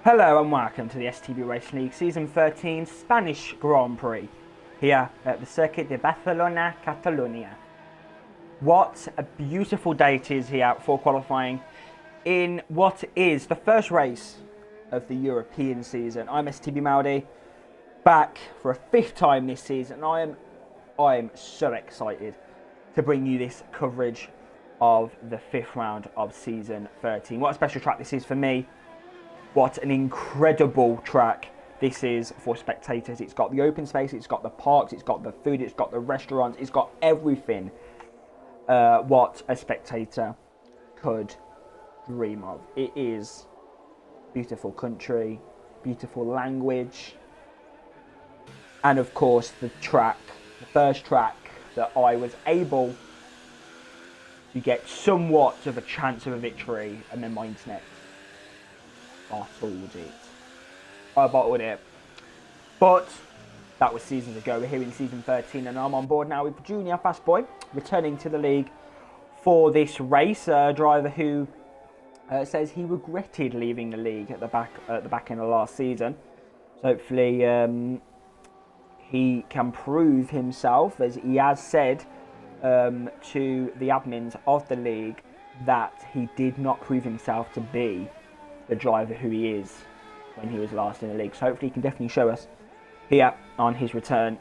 Hello and welcome to the STB Racing League Season 13 Spanish Grand Prix here at the Circuit de Barcelona, Catalonia. What a beautiful day it is here for qualifying in what is the first race of the European season. I'm STB Maldi, back for a fifth time this season. I'm so excited to bring you this coverage of the fifth round of Season 13. What a special track this is for me. What an incredible track this is for spectators. It's got the open space, it's got the parks, it's got the food, it's got the restaurants, it's got everything what a spectator could dream of. It is beautiful country, beautiful language, and of course the first track that I was able to get somewhat of a chance of a victory, and then my internet I bottled it. But that was seasons ago. We're here in season 13 and I'm on board now with Junior Fastboy, returning to the league for this race. A driver who says he regretted leaving the league at the back end of last season. So hopefully he can prove himself, as he has said to the admins of the league, that he did not prove himself to be the driver who he is when he was last in the league. So hopefully he can definitely show us here on his return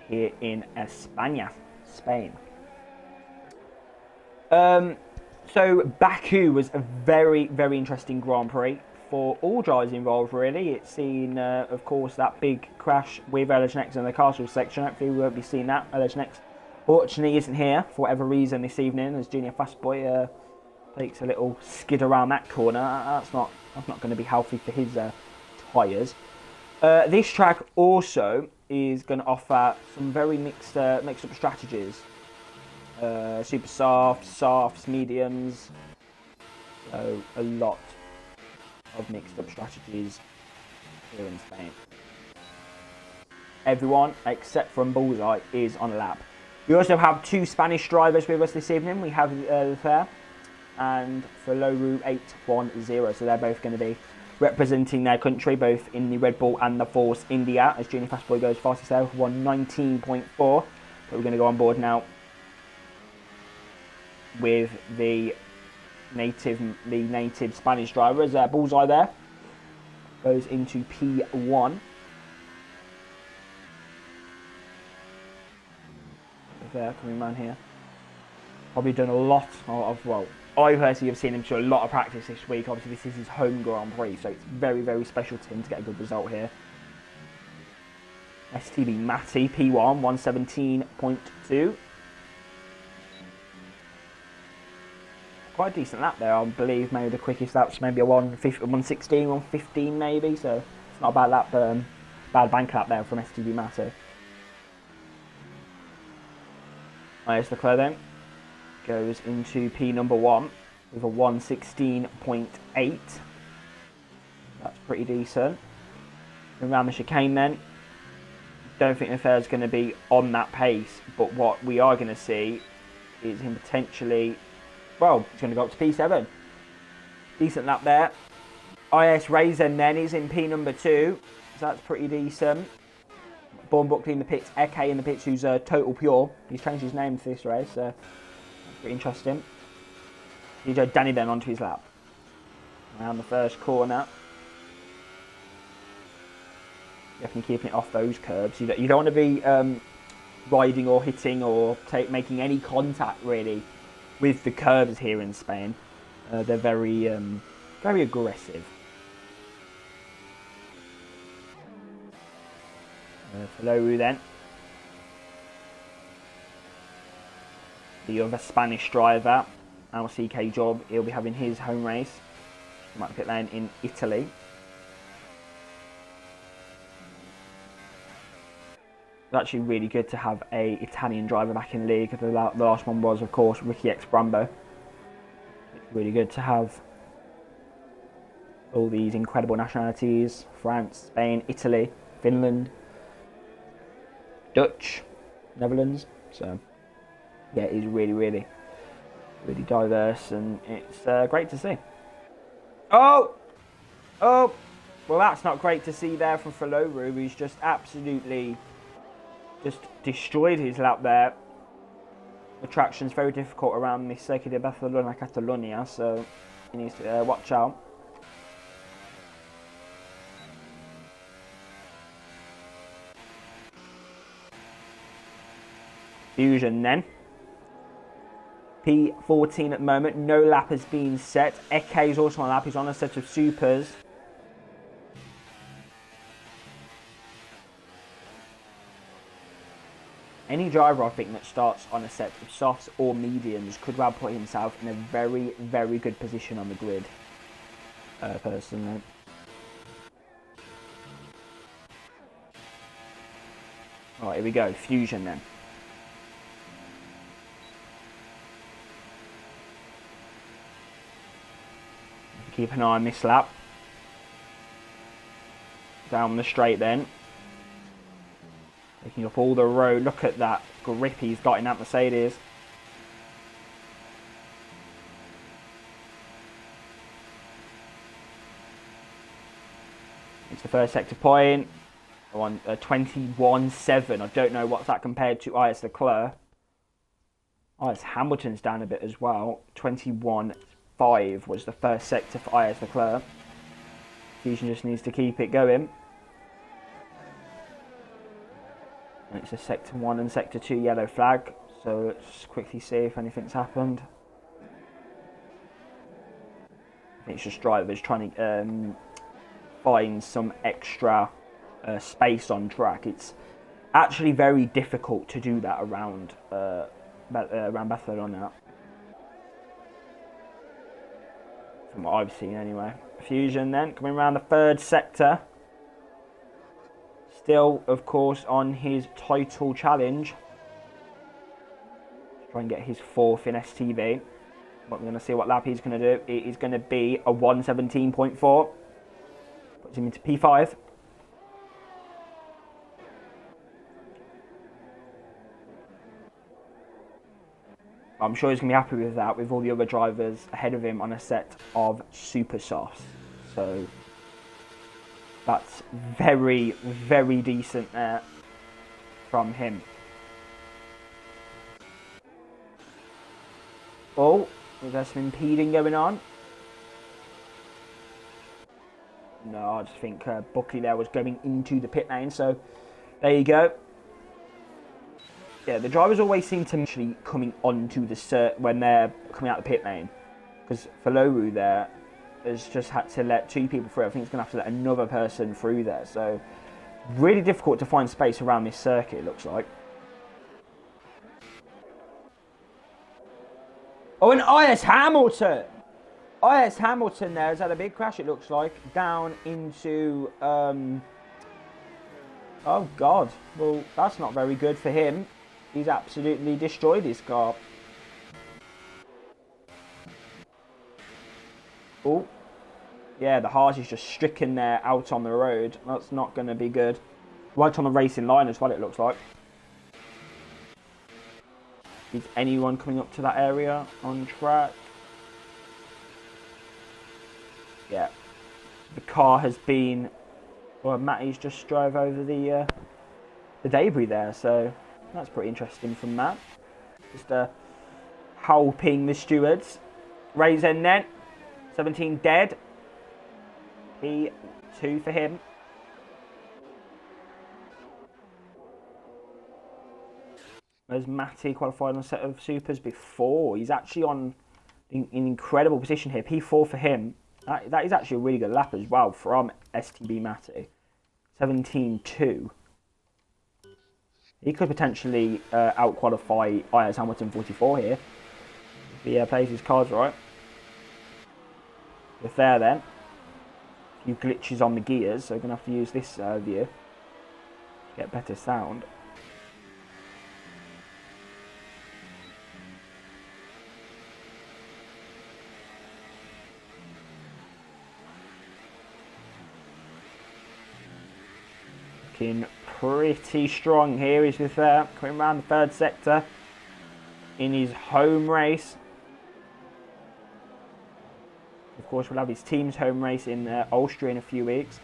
here in España, Spain. So Baku was a very, very interesting Grand Prix for all drivers involved, really. It's seen, of course, that big crash with LHNX in the castle section. Hopefully we won't be seeing that. LHNX fortunately isn't here for whatever reason this evening, as Junior Fastboy takes a little skid around that corner. That's not going to be healthy for his tyres. This track also is going to offer some very mixed up strategies. Super softs, mediums. So a lot of mixed up strategies here in Spain. Everyone except from Bullseye is on a lap. We also have two Spanish drivers with us this evening. We have Fair and Foloru 810, so they're both going to be representing their country, both in the Red Bull and the Force India, as Junior Fastboy goes fastest there, 119.4. But we're going to go on board now with the native Spanish driver, as Bullseye there goes into P1. There, coming around here. Probably done a lot of, well, I personally have seen him do a lot of practice this week. Obviously, this is his home Grand Prix, so it's very, very special to him to get a good result here. STB Matty, P1, 117.2. Quite a decent lap there, I believe. Maybe the quickest lap's maybe a 116, 115 maybe, so it's not a bad lap, bad bank lap there from STB Matty. There's Leclerc then. Goes into P number 1 with a 116.8. That's pretty decent. Around the chicane then. Don't think Leclerc's going to be on that pace, but what we are going to see is him potentially, well, he's going to go up to P7. Decent lap there. IS Raisin then is in P number 2, so that's pretty decent. Born Buckley in the pits, Eke in the pits, who's Total Pure. He's changed his name for this race, so that's pretty interesting. DJ Danny then onto his lap. Around the first corner. Definitely keeping it off those curbs. You don't want to be riding or hitting or making any contact, really, with the curbs here in Spain. They're very, very aggressive. Foloru then. The other Spanish driver, LCK Job, he'll be having his home race. He might pit lane in Italy. It's actually really good to have a Italian driver back in the league. The last one was, of course, Ricky X Brambo. It's really good to have all these incredible nationalities: France, Spain, Italy, Finland, Dutch, Netherlands. So yeah, it is really, really, really diverse, and it's great to see. Oh, Well, that's not great to see there from Faloru, who's just absolutely just destroyed his lap there. The traction's very difficult around the Circuit de Barcelona Catalunya, so he needs to watch out. Fusion then. P14 at the moment, no lap has been set. Eke is also on a lap, he's on a set of supers. Any driver, I think, that starts on a set of softs or mediums could well put himself in a very, very good position on the grid, personally. Alright, here we go, Fusion then. Keep an eye on this lap. Down the straight then. Taking up all the road. Look at that grip he's got in that Mercedes. It's the first sector point. On 21.7. I don't know what's that compared to IS Leclerc. IS Hamilton's down a bit as well. 21.5 was the first sector for IS Leclerc. Fusion just needs to keep it going. And it's a sector 1 and sector 2 yellow flag, so let's quickly see if anything's happened. I think it's just drivers trying to find some extra space on track. It's actually very difficult to do that around Barcelona, from what I've seen anyway. Fusion then coming around the third sector. Still, of course, on his title challenge. Try and get his 4th in STB. But we're going to see what lap he's going to do. It is going to be a 1:17.4. Puts him into P5. I'm sure he's going to be happy with that, with all the other drivers ahead of him on a set of super softs. So that's very, very decent there from him. Oh, there's some impeding going on. No, I just think Buckley there was going into the pit lane, so there you go. Yeah, the drivers always seem to actually coming onto the cert when they're coming out the pit lane, because Faloru there has just had to let 2 people through. I think he's going to have to let another person through there. So really difficult to find space around this circuit, it looks like. Oh, and IS Hamilton! IS Hamilton there has had a big crash, it looks like, down into... oh, God. Well, that's not very good for him. He's absolutely destroyed his car. Oh, yeah, the Haas is just stricken there out on the road. That's not going to be good. Right on the racing line as well, it looks like. Is anyone coming up to that area on track? Yeah. The car has been... Well, Matty's just drove over the debris there, so that's pretty interesting from Matt. Just helping the stewards. Raisin then. 17 dead. P2 for him. As Matty qualified on a set of supers before. He's actually on an incredible position here. P4 for him. That is actually a really good lap as well from STB Matty. 17.2. He could potentially out-qualify IS Hamilton 44 here. If he plays his cards right. With there then. A few glitches on the gears, so we're going to have to use this view to get better sound. Looking pretty strong here. He's with coming around the third sector in his home race. Of course, we'll have his team's home race in Austria in a few weeks.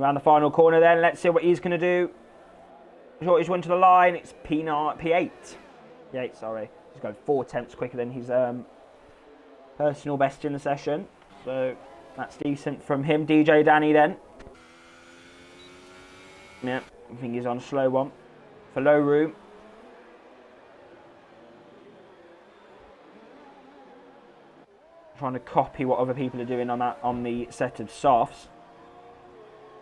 Around the final corner then, let's see what he's going to do. Shortest one to the line, it's P8. P8, sorry. He's going 4 tenths quicker than his personal best in the session. So that's decent from him. DJ Danny then. Yeah, I think he's on a slow one. For low room. Trying to copy what other people are doing on the set of softs.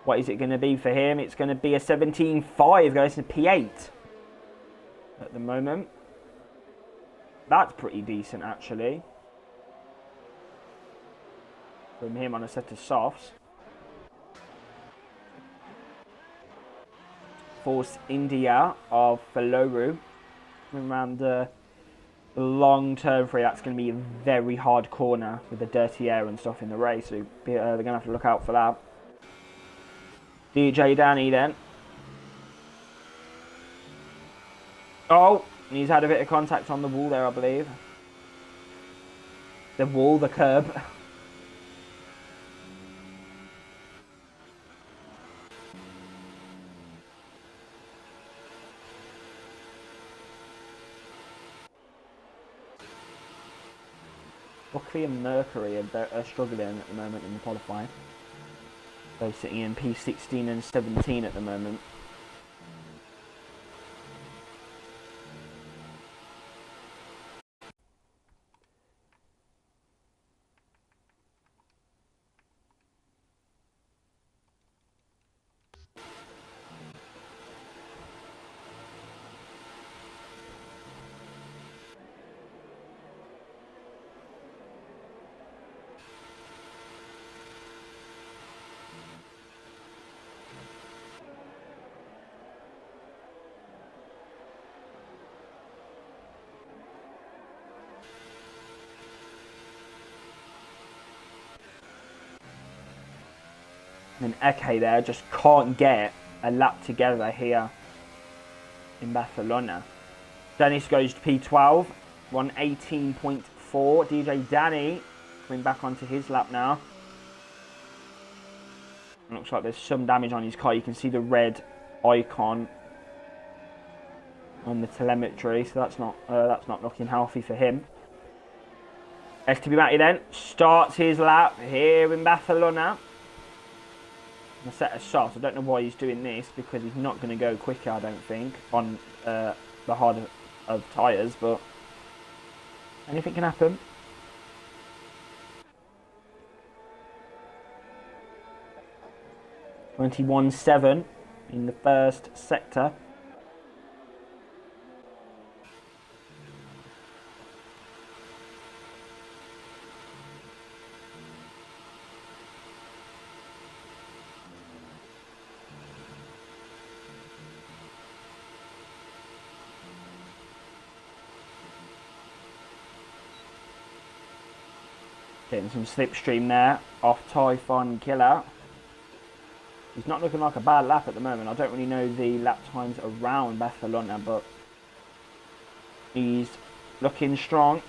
What is it going to be for him? It's going to be a 17.5 goes to P8 at the moment. That's pretty decent actually from him on a set of softs. Force India of Faloru around the long term free. That's going to be a very hard corner with the dirty air and stuff in the race, so they're going to have to look out for that. DJ Danny then. Oh, he's had a bit of contact on the wall there, I believe. The wall, the curb. Buckley and Mercury are struggling at the moment in the qualifying. Both sitting in P16 and 17 at the moment. And Eke there just can't get a lap together here in Barcelona. Dennis goes to P12, 118.4. DJ Danny coming back onto his lap now. It looks like there's some damage on his car. You can see the red icon on the telemetry, so that's not looking healthy for him. STB Matty then starts his lap here in Barcelona. A set of softs. I don't know why he's doing this, because he's not going to go quicker, I don't think, on the harder of tyres, but anything can happen. .21.7 in the first sector. Getting some slipstream there off Typhon Killer. He's not looking like a bad lap at the moment. I don't really know the lap times around Barcelona, but he's looking strong.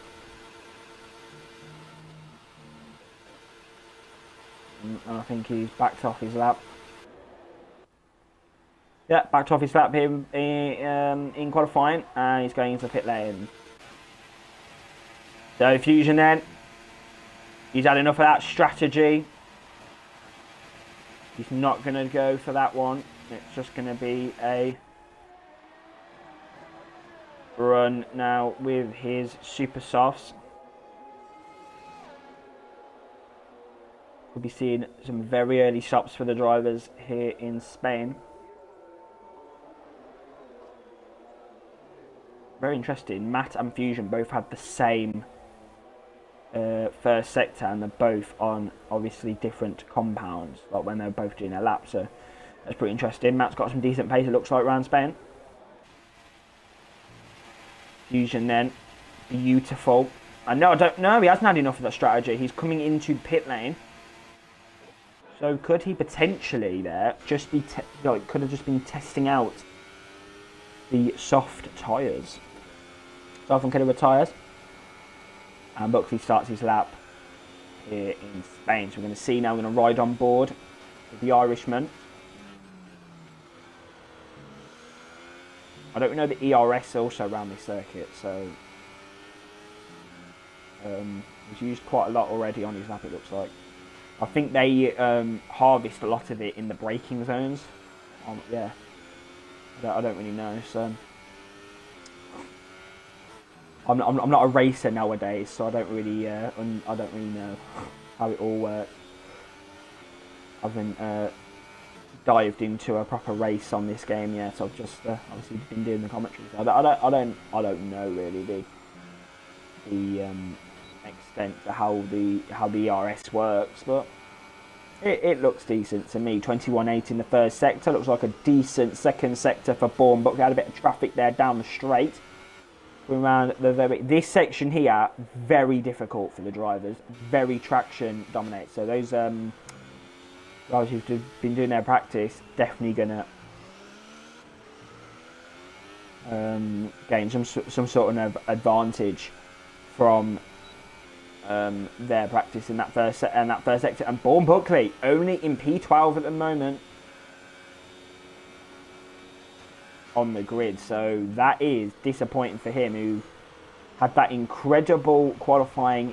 And I think he's backed off his lap. Yeah, backed off his lap here in qualifying, and he's going into pit lane. So Fusion then. He's had enough of that strategy. He's not going to go for that one. It's just going to be a run now with his super softs. We'll be seeing some very early stops for the drivers here in Spain. Very interesting. Matt and Fusion both had the same first sector, and they're both on obviously different compounds, like when they're both doing their lap, so that's pretty interesting. Matt's got some decent pace, it looks like, around Spain. Fusion then, beautiful. I don't know, he hasn't had enough of that strategy. He's coming into pit lane, so could he potentially there just be could have just been testing out the soft tyres, soft and killer tyres. And Buckley starts his lap here in Spain. So we're going to see now, we're going to ride on board with the Irishman. I don't know the ERS also around this circuit, so he's used quite a lot already on his lap, it looks like. I think they harvest a lot of it in the braking zones. Yeah, I don't really know. So I'm not a racer nowadays, so I don't really know how it all works. I haven't dived into a proper race on this game yet. I've just obviously been doing the commentary. So I don't know really the extent to how the ERS works, but it looks decent to me. 21.8 in the first sector, looks like a decent second sector for Bourne-Buckley. Had a bit of traffic there down the straight. Around this section here, very difficult for the drivers, very traction dominated. So those guys who've been doing their practice definitely gonna gain some sort of advantage from their practice in that first sector. And Bourne-Buckley only in P12 at the moment on the grid, so that is disappointing for him, who had that incredible qualifying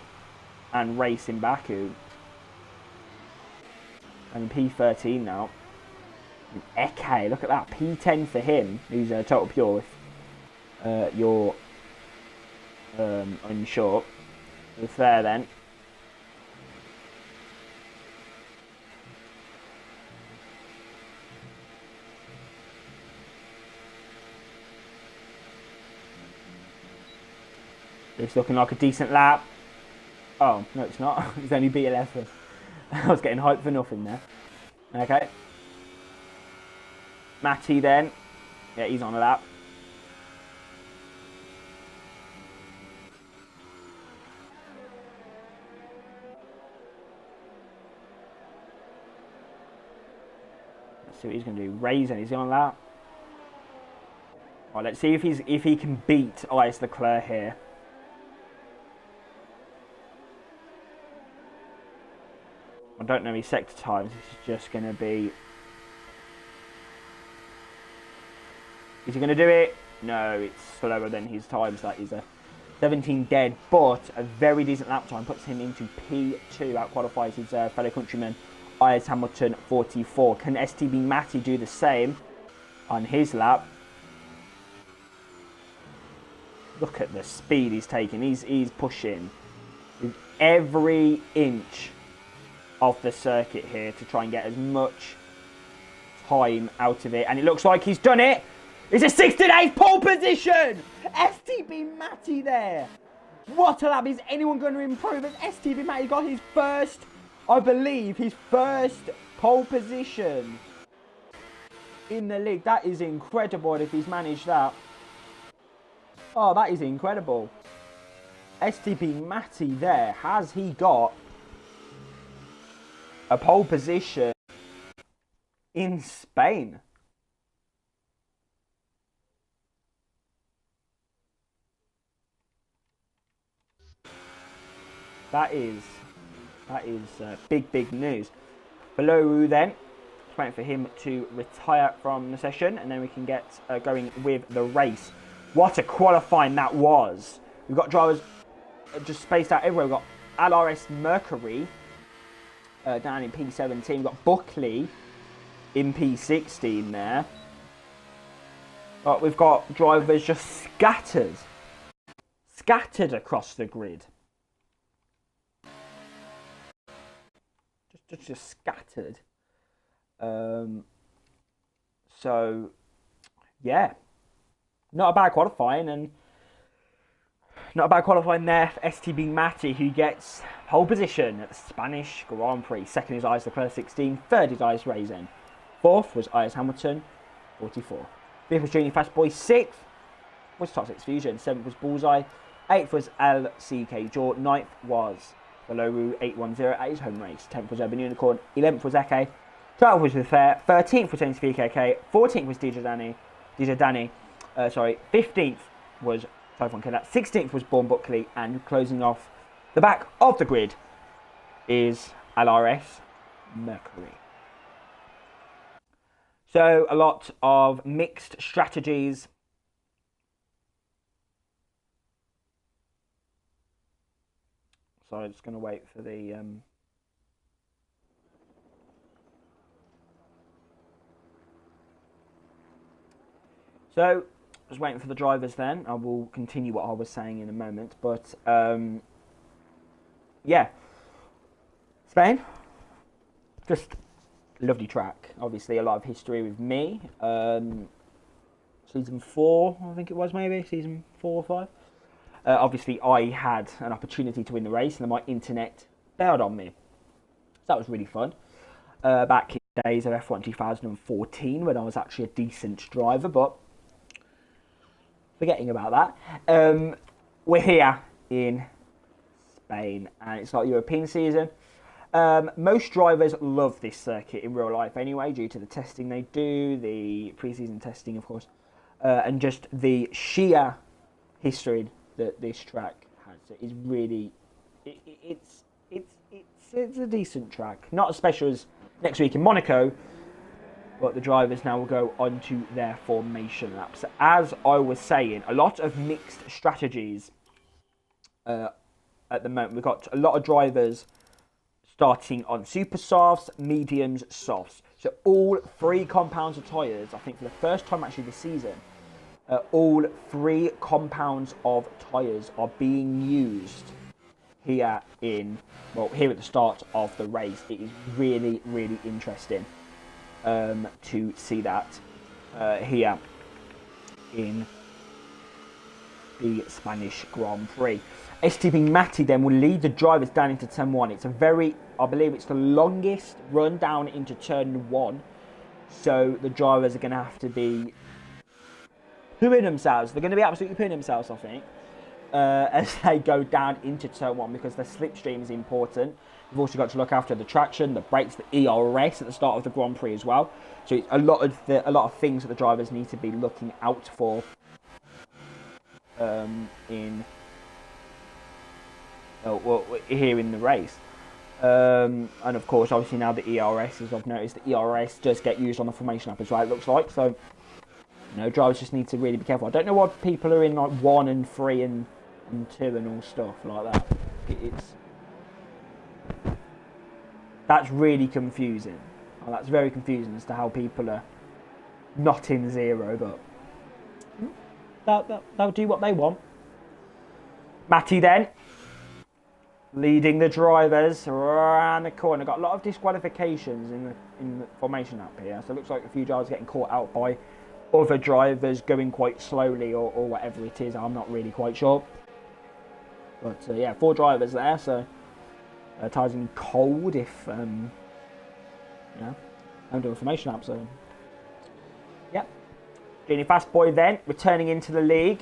and race in Baku. And P13 now. And Eke, look at that, P10 for him, who's a total pure. If you're unsure. It's there then. It's looking like a decent lap. Oh, no it's not. It's only B11. I was getting hyped for nothing there. Okay. Matty then. Yeah, he's on a lap. Let's see what he's going to do. Ray's and he's on a lap. Right, let's see if he can beat Ice Leclerc here. I don't know his sector times. This is just going to be... Is he going to do it? No, it's slower than his times. That is a 17 dead, but a very decent lap time. Puts him into P2. Out-qualifies his fellow countryman, Lewis Hamilton, 44. Can STB Matty do the same on his lap? Look at the speed he's taking. He's pushing with every inch of the circuit here to try and get as much time out of it, and it looks like he's done it. It's a 68th pole position. STB Matty there. What a lap. Is anyone going to improve? As STB Matty got his first, I believe, his first pole position in the league. That is incredible if he's managed that. Oh, that is incredible. STB Matty there. Has he got a pole position in Spain? That is big news. Below then, waiting for him to retire from the session, and then we can get going with the race. What a qualifying that was. We've got drivers just spaced out everywhere. We've got LRS Mercury down in P17. We've got Buckley in P16 there. But we've got drivers just scattered across the grid. Just scattered. So, yeah. Not a bad qualifying, and not a bad qualifying there for STB Matty, who gets pole position at the Spanish Grand Prix. Second is Ice Leclerc, 16. Third is Ice Raisin. Fourth was Ice Hamilton, 44. Fifth was Junior Fast Boy. Sixth was Toxic Fusion. Seventh was Bullseye. Eighth was LCK Jaw. Ninth was Below 810 at his home race. 10th was Urban Unicorn. 11th was Eke. 12th was The Fair. 13th was NCVKK. 14th was DJ Danny. 15th was Typhon Killer. 16th was Bourne-Buckley. And closing off the back of the grid is LRS Mercury. So a lot of mixed strategies So I'm just going to wait for the... So, just waiting for the drivers then. I will continue what I was saying in a moment. But, yeah. Spain. Just lovely track. Obviously, a lot of history with me. Season 4, I think it was maybe. Season 4 or 5. Obviously, I had an opportunity to win the race, and then my internet bailed on me. So that was really fun. Back in the days of F1 2014, when I was actually a decent driver, but forgetting about that. We're here in Spain, and it's like European season. Most drivers love this circuit in real life anyway, due to the testing they do, the pre-season testing, of course, and just the sheer history that this track has. It is really, it's a decent track. Not as special as next week in Monaco, but the drivers now will go onto their formation laps. As I was saying, a lot of mixed strategies at the moment. We've got a lot of drivers starting on super softs, mediums, softs. So all 3 compounds of tyres, I think for the first time actually this season, all 3 compounds of tyres are being used here here at the start of the race. It is really, really interesting to see that here in the Spanish Grand Prix. STB Matti then will lead the drivers down into turn 1. It's I believe it's the longest run down into turn 1. So the drivers are going to have to be pooing themselves. They're going to be absolutely pooing themselves, I think, as they go down into turn 1, because the slipstream is important. We've also got to look after the traction, the brakes, the ERS at the start of the Grand Prix as well. So it's a lot of things that the drivers need to be looking out for here in the race. And of course, obviously now the ERS, as I've noticed, the ERS does get used on the formation lap as well, it looks like. So, drivers just need to really be careful. I don't know why people are in like 1 and 3 and 2 and all stuff like that. That's really confusing. Well, that's very confusing as to how people are not in 0, but they'll do what they want. Matti then, leading the drivers around the corner. Got a lot of disqualifications in the formation lap here. So it looks like a few drivers getting caught out by other drivers going quite slowly or whatever it is. I'm not really quite sure. But yeah, 4 drivers there. So tyres in cold if I'm doing a formation lap. So yeah, Genie Fast Boy then returning into the league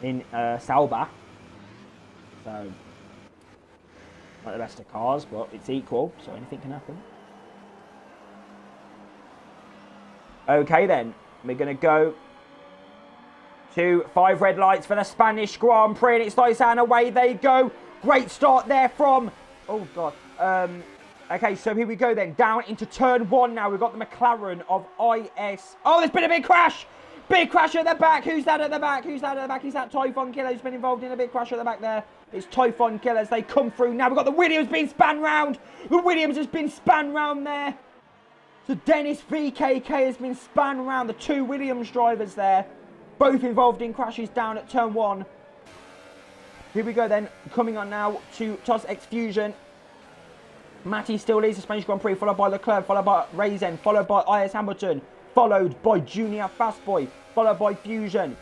in Sauber. So not the best of cars, but it's equal, so anything can happen. Okay then, we're going to go to 5 red lights for the Spanish Grand Prix, and it starts out and away they go. Great start there from, oh god, okay, so here we go then, down into turn 1 now. We've got the McLaren of IS. Oh, there's been a big crash! Big crash at the back. Who's that at the back? Who's that at the back? Is that Typhon Killer who's been involved in a big crash at the back there? It's Typhon Killers. They come through. Now we've got the Williams being spun round. The Williams has been spun round there. So Dennis VKK has been spun round. The 2 Williams drivers there. Both involved in crashes down at turn 1. Here we go then. Coming on now to TOS X Fusion. Matti still leads the Spanish Grand Prix, followed by Leclerc, followed by Raisin, followed by IS Hamilton, followed by Junior Fastboy, followed by Fusion.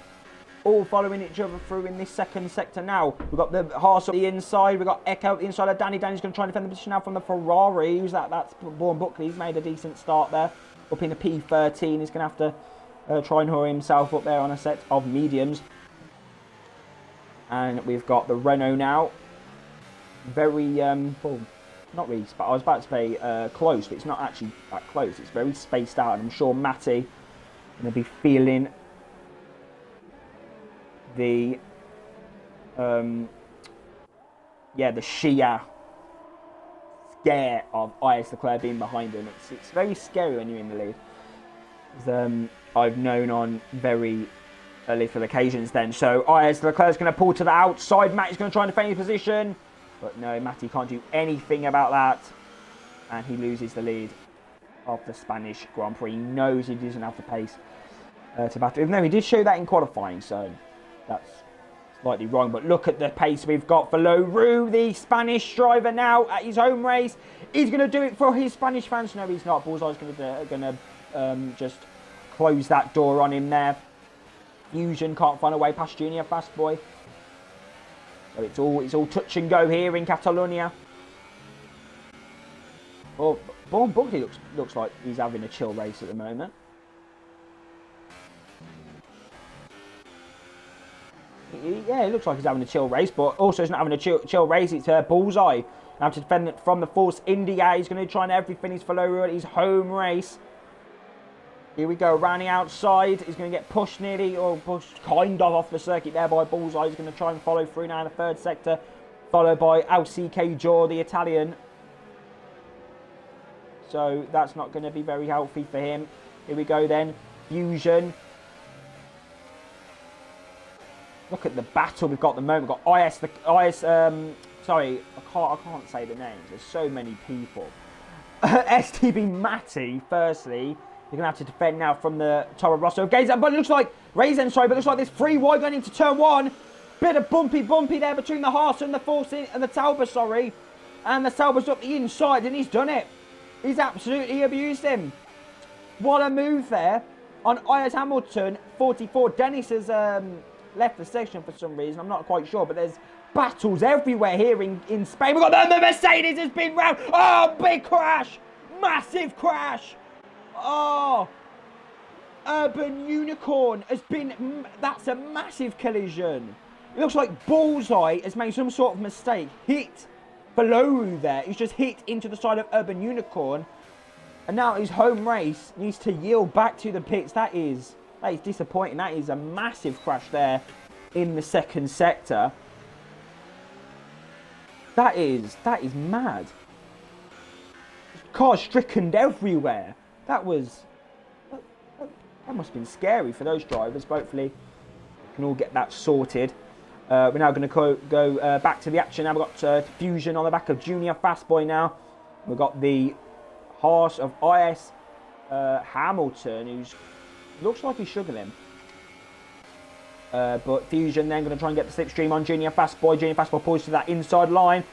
All following each other through in this second sector now. We've got the Haas on the inside. We've got Echo at the inside of Danny. Danny's going to try and defend the position now from the Ferrari. Who's that? That's Vaughan Buckley. He's made a decent start there. Up in the P13. He's going to have to try and hurry himself up there on a set of mediums. And we've got the Renault now. Very, well, not really, I was about to say close, but it's not actually that close. It's very spaced out. And I'm sure Matti going to be feeling the the sheer scare of IS Leclerc being behind him. It's very scary when you're in the lead. I've known on very at least for the occasions then. So IS Leclerc's going to pull to the outside. Matty's going to try and defend his position. But no, Matty can't do anything about that. And he loses the lead of the Spanish Grand Prix. He knows he doesn't have the pace to battle. Even though he did show that in qualifying, so that's slightly wrong. But look at the pace we've got for Roux, the Spanish driver now at his home race. He's going to do it for his Spanish fans. No, he's not. Bullseye's going to just close that door on him there. Fusion can't find a way past Junior Fast Boy. So it's all touch and go here in Catalonia. Oh, Born Buckley looks like he's having a chill race at the moment. Yeah, it looks like he's having a chill race, but also he's not having a chill race. It's Bullseye. Now to defend it from the Force India. He's going to try and everything. He's follow at his home race. Here we go, around the outside. He's going to get pushed nearly, or pushed kind of off the circuit there by Bullseye. He's going to try and follow through now in the third sector. Followed by LCK Jaw, the Italian. So that's not going to be very healthy for him. Here we go then. Fusion. Look at the battle we've got at the moment. We've got sorry, I can't say the names. There's so many people. STB Matty, firstly. You're going to have to defend now from the Toro Rosso. But it looks like, Raisin, sorry, but it looks like this free wide going into turn one. Bit of bumpy there between the Haas and the Force and the Sauber, sorry. And the Sauber's up the inside, and he's done it. He's absolutely abused him. What a move there on IS Hamilton, 44. Dennis has left the section for some reason. I'm not quite sure, but there's battles everywhere here in Spain. We've got the Mercedes has been round. Oh, big crash. Massive crash. Oh, Urban Unicorn has been, that's a massive collision. It looks like Bullseye has made some sort of mistake. Hit below there. He's just hit into the side of Urban Unicorn. And now his home race needs to yield back to the pits. That is disappointing. That is a massive crash there in the second sector. That is mad. Cars stricken everywhere. That must have been scary for those drivers. But hopefully we can all get that sorted. We're now going to go back to the action. Now we've got Fusion on the back of Junior Fast Boy now. We've got the Haas of IS Hamilton, who's looks like he's struggling. But Fusion then going to try and get the slipstream on Junior Fast Boy. Junior Fast Boy pulls to that inside line.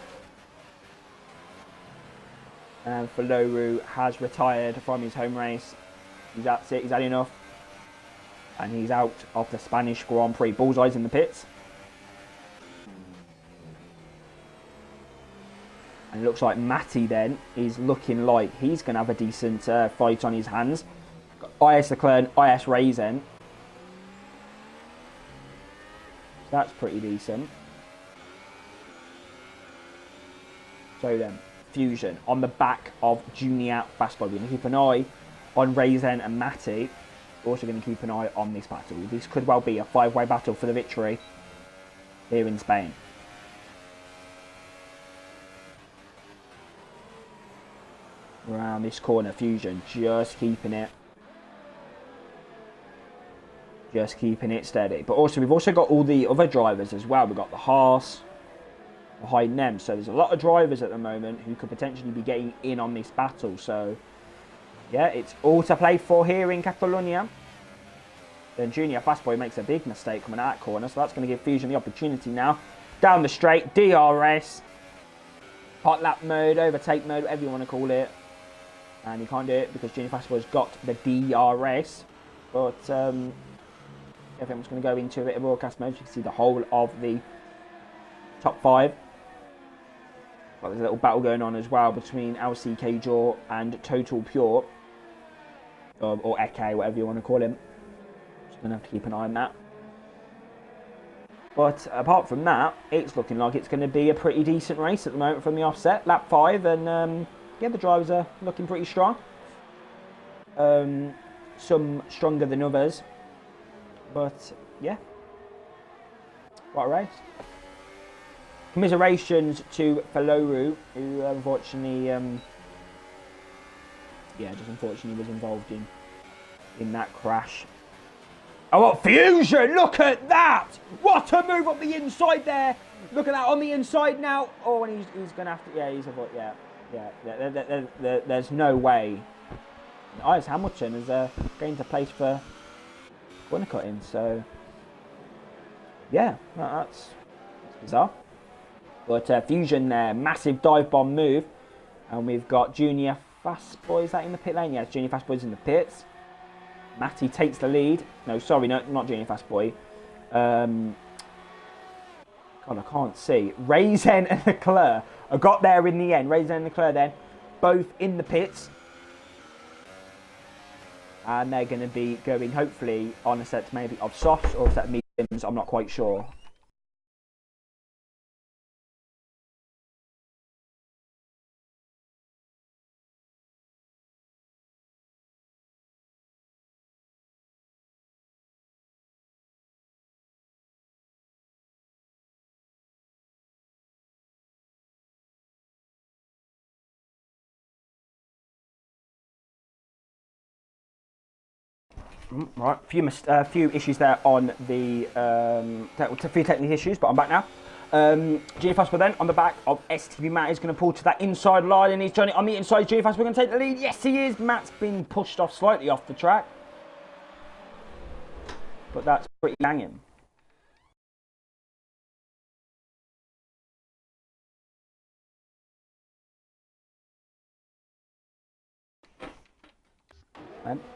And Roux has retired from his home race. That's it. He's had enough. And he's out of the Spanish Grand Prix. Bullseye's in the pits. And it looks like Matty then is looking like he's going to have a decent fight on his hands. Got IS Leclerc and IS Raisin. So that's pretty decent. So then, Fusion on the back of Junior Fast Boy. We're going to keep an eye on Raisin and Matty. We're also going to keep an eye on this battle. This could well be a five-way battle for the victory here in Spain. Around this corner, Fusion just keeping it steady. But also we've also got all the other drivers as well. We've got the Haas behind them, so there's a lot of drivers at the moment who could potentially be getting in on this battle. So yeah, it's all to play for here in Catalonia. Then Junior Fast Boy makes a big mistake coming out that corner, so that's going to give Fusion the opportunity now. Down the straight, DRS, hot lap mode, overtake mode, whatever you want to call it. And he can't do it because Junior Fast Boy's got the DRS. But everyone's going to go into a bit of broadcast mode. You can see the whole of the top five. But there's a little battle going on as well between LCK Jaw and Total Pure. Or Eke, whatever you want to call him. Just going to have to keep an eye on that. But apart from that, it's looking like it's going to be a pretty decent race at the moment from the offset. Lap 5 and... yeah, the drivers are looking pretty strong. Some stronger than others. But, yeah. What a race. Commiserations to Roux, who unfortunately, just unfortunately was involved in that crash. Oh, what Fusion? Look at that! What a move up the inside there! Look at that on the inside now. Oh, and he's going to have to... Yeah, he's a... Yeah. There's no way. Ives Hamilton is going to place for corner cutting. So, yeah, that's bizarre. But Fusion there, massive dive bomb move. And we've got Junior Fastboy. Is that in the pit lane? Yes, Junior Fastboy's in the pits. Matty takes the lead. No, sorry, no, not Junior Fastboy. God, I can't see. Raisin and Leclerc. I got there in the end. Raisin and Leclerc then, both in the pits. And they're going to be going, hopefully, on a set maybe of softs or a set of mediums. I'm not quite sure. Right, a few issues there on the few technical issues, but I'm back now. Junior Fastboy then on the back of STB. Matt is going to pull to that inside line, and he's trying it on the inside. Junior Fastboy going to take the lead. Yes, he is. Matt's been pushed off slightly off the track, but that's pretty banging.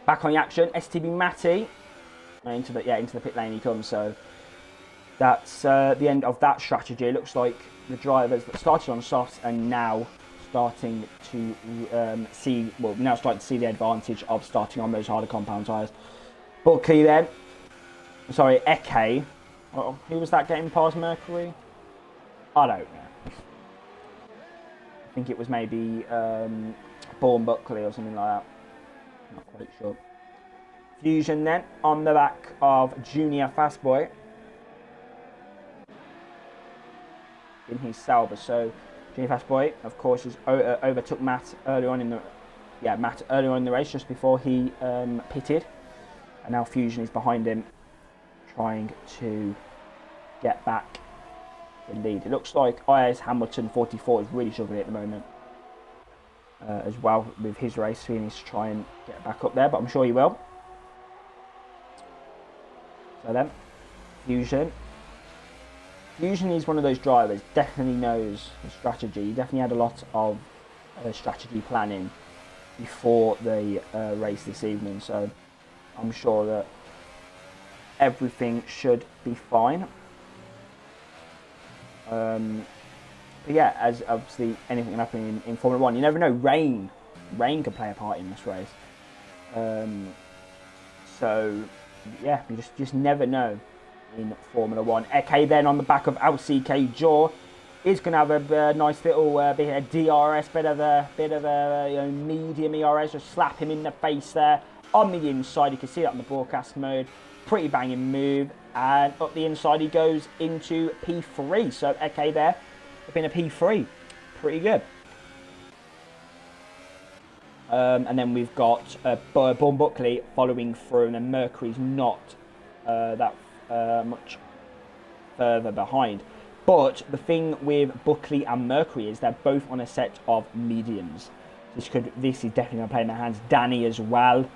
Back on the action, STB Matty into the pit lane he comes. So that's the end of that strategy. It looks like the drivers that started on softs are now starting to see the advantage of starting on those harder compound tyres. Buckley then, sorry, Eke. Oh, who was that getting past Mercury? I don't know. I think it was maybe Bourne Buckley or something like that. Not quite sure. Fusion then on the back of Junior Fastboy in his Sauber. So Junior Fastboy, of course, overtook Matt earlier on in the race just before he pitted, and now Fusion is behind him, trying to get back the lead. It looks like Ives Hamilton 44 is really struggling at the moment. As well with his race, so he needs to try and get back up there, but I'm sure he will. So then, Fusion is one of those drivers, definitely knows the strategy. He definitely had a lot of strategy planning before the race this evening, so I'm sure that everything should be fine. But yeah, as obviously anything can happen in Formula 1, you never know. Rain can play a part in this race. So yeah, you just never know in Formula 1. Eke then on the back of LCK Jaw is going to have a nice little bit of DRS, bit of a medium ERS, just slap him in the face there on the inside. You can see that on the broadcast mode. Pretty banging move, and up the inside he goes into P3. So Eke there, been a P3, pretty good. And then we've got Bourne Buckley following through, and then Mercury's not that much further behind. But the thing with Buckley and Mercury is they're both on a set of mediums. This is definitely going to play in their hands. Danny as well.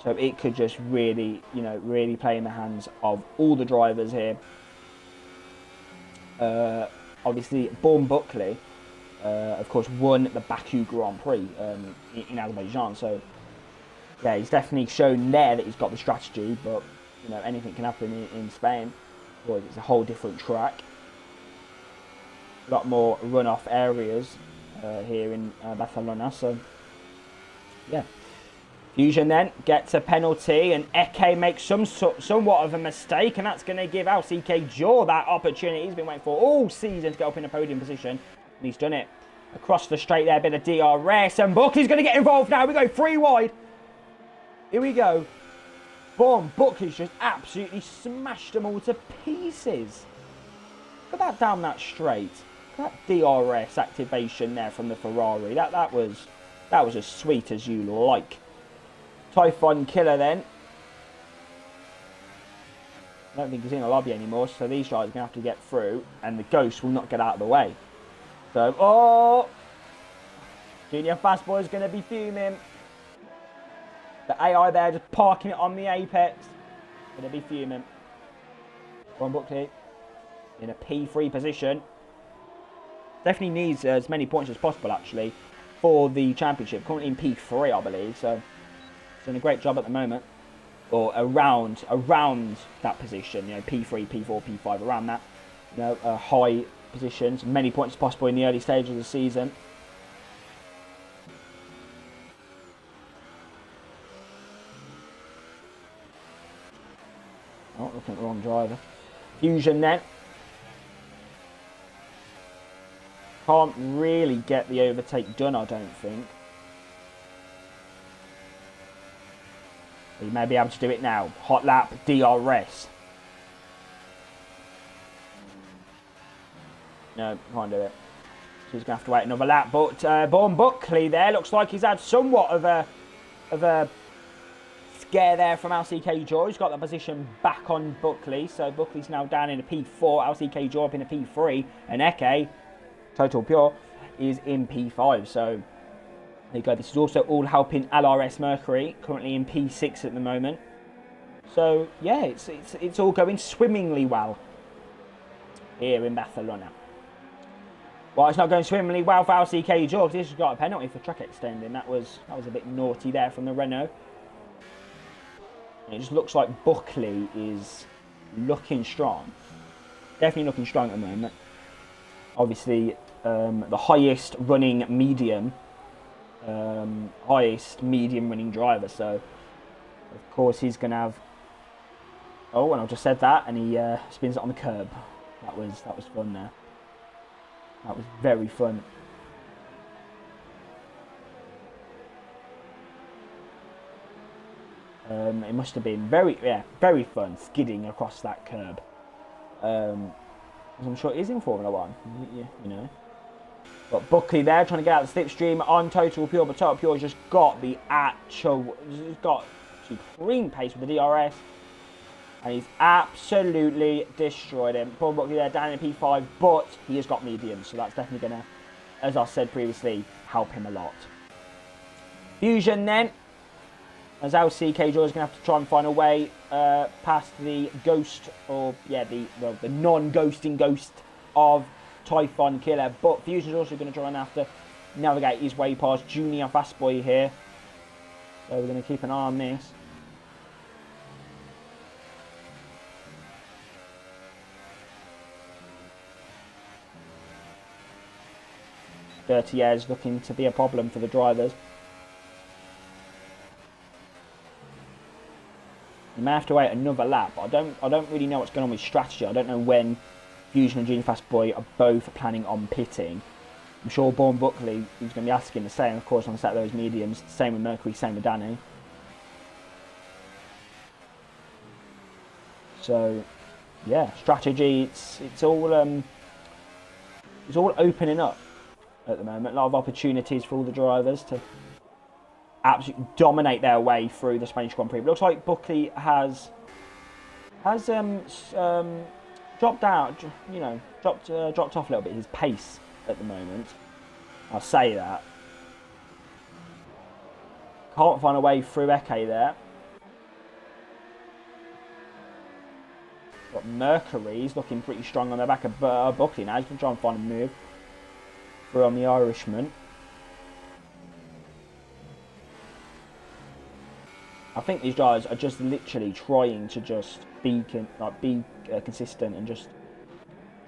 So it could just really play in the hands of all the drivers here. Obviously, Bourne Buckley, of course, won the Baku Grand Prix in Azerbaijan. So, yeah, he's definitely shown there that he's got the strategy. But, anything can happen in Spain. Boy, it's a whole different track. A lot more runoff areas here in Barcelona. So, yeah. Fusion then gets a penalty, and Eke makes somewhat of a mistake, and that's going to give LCK Jaw that opportunity he's been waiting for all season to get up in a podium position, and he's done it. Across the straight there, a bit of DRS, and Buckley's going to get involved now. We go 3 wide. Here we go. Boom, Buckley's just absolutely smashed them all to pieces. Look at that down that straight. That DRS activation there from the Ferrari. That was as sweet as you like. Typhon Killer then I don't think he's in the lobby anymore, so these guys are going to have to get through, and the Ghost will not get out of the way. So, oh! Junior Fast Boy is going to be fuming. The AI there just parking it on the apex. Going to be fuming. Ron Buckley in a P3 position. Definitely needs as many points as possible, actually, for the championship. Currently in P3, I believe, so he's doing a great job at the moment. Or around that position, you know, P3, P4, P5, around that, you know, high positions, many points as possible in the early stages of the season. Oh, looking at the wrong driver. Fusion then. Can't really get the overtake done, I don't think. He may be able to do it now. Hot lap, DRS. No, can't do it. So he's going to have to wait another lap. But Born Buckley there looks like he's had somewhat of a scare there from LCK Joy. He's got the position back on Buckley. So Buckley's now down in a P4. LCK Joy up in a P3. And Eke, Total Pure, is in P5. So there you go. This is also all helping LRS Mercury, currently in P6 at the moment. So yeah, it's all going swimmingly well here in Barcelona. Well, it's not going swimmingly well for LCK Joy. This has got a penalty for track extending. That was a bit naughty there from the Renault. And it just looks like Buckley is looking strong. Definitely looking strong at the moment. Obviously, the highest running medium running driver, so of course he's gonna have, oh, and I just said that, and he spins it on the curb. That was fun there. That was very fun. It must have been very fun skidding across that curb, as I'm sure it is in Formula 1, you know. But Buckley there trying to get out of the slipstream on Total Pure, but Total Pure just got supreme pace with the DRS, and he's absolutely destroyed him. Paul Buckley there down in P5, but he has got medium, so that's definitely going to, as I said previously, help him a lot. Fusion then, as LCK Joy is going to have to try and find a way past the Ghost, or yeah, the non-ghosting Ghost of Typhon Killer, but Fusion's also going to try and have to navigate his way past Junior Fast Boy here. So we're going to keep an eye on this. Dirty Air's looking to be a problem for the drivers. You may have to wait another lap. I don't really know what's going on with strategy. I don't know when Fusion and Junior Fast Boy are both planning on pitting. I'm sure Born Buckley is going to be asking the same, of course, on set those mediums. Same with Mercury, same with Danny. So, yeah, strategy. It's all opening up at the moment. A lot of opportunities for all the drivers to absolutely dominate their way through the Spanish Grand Prix. It looks like Buckley has dropped out, you know, dropped off a little bit his pace at the moment. I'll say that. Can't find a way through Eke there. But Mercury's looking pretty strong on the back of Buckley now. He's going to try and find a move through on the Irishman. I think these guys are just literally trying to just be consistent and just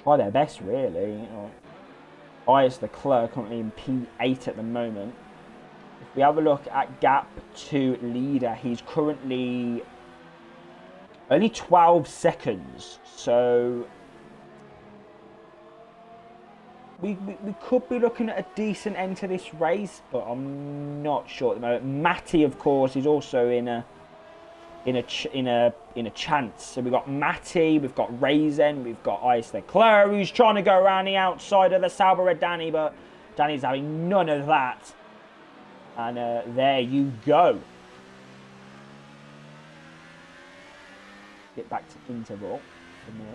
try their best, really. You know, Ias the Clerk currently in P8 at the moment. If we have a look at gap to leader, he's currently only 12 seconds. So we could be looking at a decent end to this race, but I'm not sure at the moment. Matty, of course, is also in a chance. So we've got Matty, we've got Raisin, we've got Ice Leclerc, who's trying to go around the outside of the Sauber Red Danny, but Danny's having none of that. And there you go. get back to interval for me.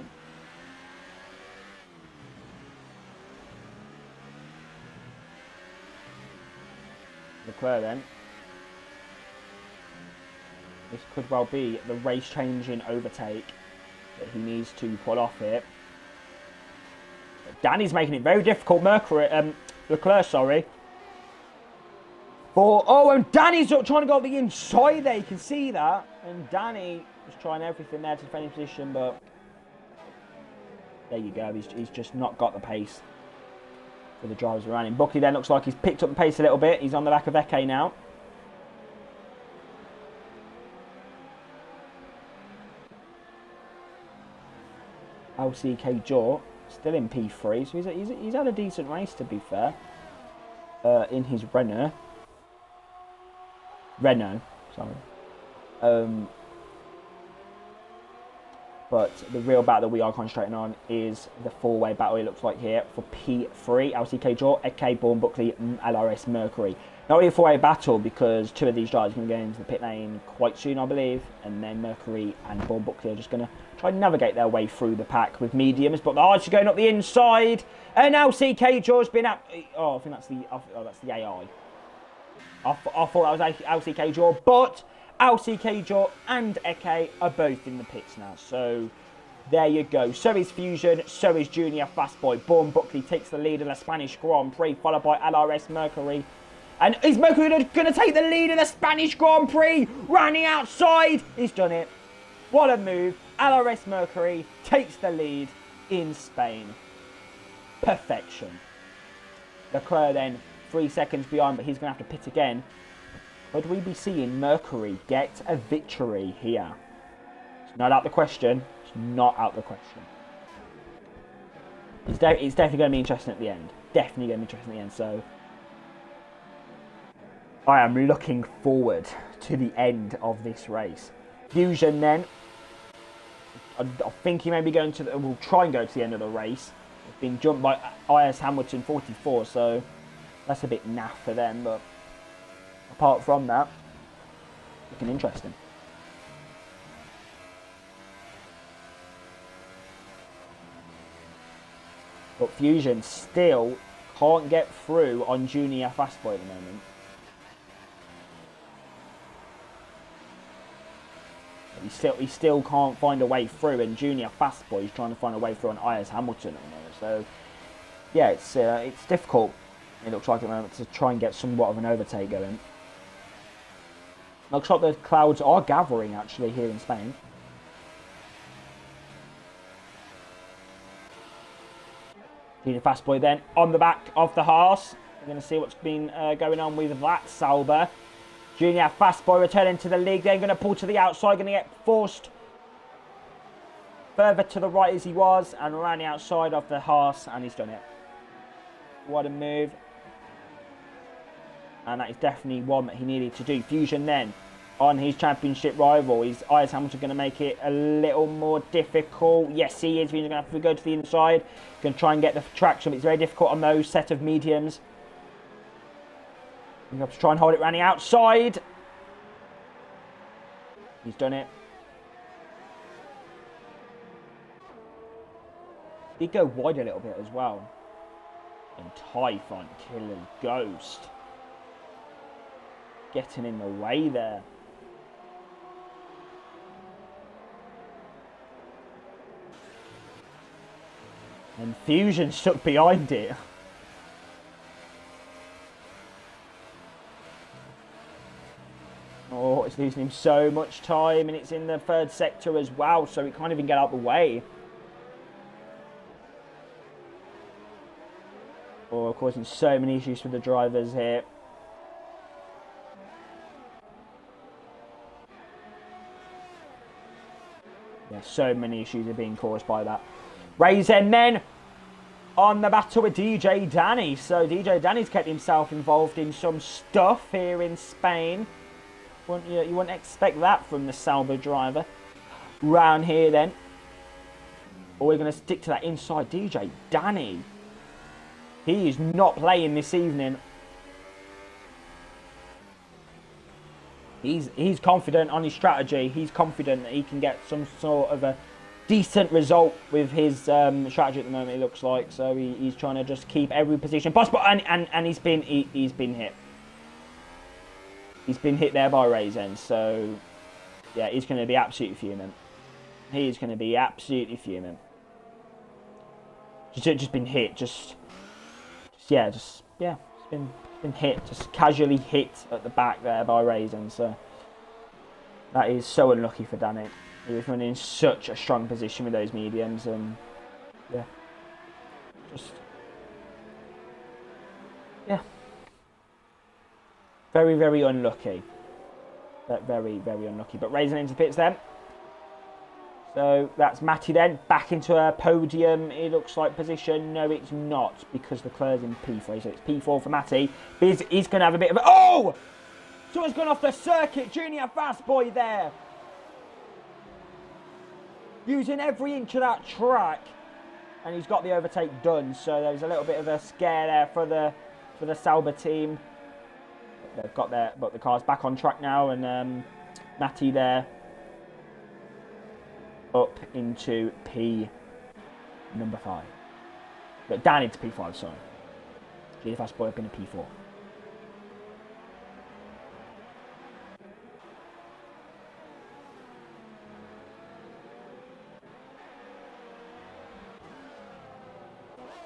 Leclerc then. This could well be the race-changing overtake that he needs to pull off here. Danny's making it very difficult. Leclerc, sorry. And Danny's trying to go up the inside there. You can see that. And Danny was trying everything there to defend his position, but there you go. He's just not got the pace for the drivers around him. Buckley then looks like he's picked up the pace a little bit. He's on the back of Eke now. LCK Jaw still in P3, so he's had a decent race, to be fair, in his Renault, sorry. But the real battle that we are concentrating on is the four-way battle, it looks like here, for P3. LCK Jaw, Eke, Bourne, Buckley, LRS Mercury. Not really a four-way battle because two of these drivers are going to go into the pit lane quite soon, I believe. And then Mercury and Bourne, Buckley are just going to try and navigate their way through the pack with mediums. But the hards are going up the inside. And LCK Jaw's been up. Oh, I think that's the AI. I thought that was LCK Jaw, but LCK Jaw and Eke are both in the pits now. So there you go. So is Fusion, so is Junior Fastboy. Bourne Buckley takes the lead in the Spanish Grand Prix, followed by LRS Mercury. And is Mercury going to take the lead in the Spanish Grand Prix? Running outside. He's done it. What a move. LRS Mercury takes the lead in Spain. Perfection. Leclerc then 3 seconds behind, but he's going to have to pit again. Could we be seeing Mercury get a victory here? It's not out the question. It's not out the question. It's definitely going to be interesting at the end. Definitely going to be interesting at the end. So I am looking forward to the end of this race. Fusion then. I think he may be going to we'll try and go to the end of the race. It's been jumped by IS Hamilton 44, so that's a bit naff for them, but apart from that, looking interesting. But Fusion still can't get through on Junior Fastboy at the moment. He still can't find a way through, and Junior Fastboy is trying to find a way through on IS Hamilton at the moment. So yeah, it's difficult. It looks like at the moment to try and get somewhat of an overtake going. Looks like the clouds are gathering actually here in Spain. Junior Fastboy then on the back of the Haas. We're going to see what's been going on with that Sauber. Junior Fastboy returning to the league. They're going to pull to the outside. Going to get forced further to the right as he was. And around the outside of the Haas. And he's done it. What a move. And that is definitely one that he needed to do. Fusion then on his championship rival. Is IS Hamilton going to make it a little more difficult? Yes, he is. He's going to have to go to the inside. Going to try and get the traction. It's very difficult on those set of mediums. You have to try and hold it around the outside. He's done it. He'd go wide a little bit as well. And Typhon killing Ghost. Getting in the way there. And Fusion stuck behind it. Oh, it's losing him so much time, and it's in the third sector as well, so he can't even get out the way. Oh, causing so many issues for the drivers here. Yeah, so many issues are being caused by that. Raisin then on the battle with DJ Danny. So DJ Danny's kept himself involved in some stuff here in Spain. You wouldn't expect that from the Sauber driver. Round here then. Or we're going to stick to that inside DJ Danny. He is not playing this evening. He's confident on his strategy. He's confident that he can get some sort of a decent result with his strategy at the moment. It looks like so he's trying to just keep every position possible, and he's been hit. He's been hit there by Raisin. So yeah, he's going to be absolutely fuming. He's going to be absolutely fuming. Just been hit. Just been hit, just casually hit at the back there by Raisin. So that is so unlucky for Danny. He was running in such a strong position with those mediums, and very, very unlucky. Very, very unlucky. But Raisin into the pits then. So that's Matty then, back into a podium, it looks like position. No, it's not, because Leclerc's in P3, so it's P4 for Matty. He's going to have a bit of a... Oh! Someone's gone off the circuit, Junior Fast Boy there. Using every inch of that track. And he's got the overtake done, so there was a little bit of a scare there for the Sauber team. They've got there, but the car's back on track now, and Matty there. Up into number 5. But down into P5, sorry. Junior Fast Boy up into P4.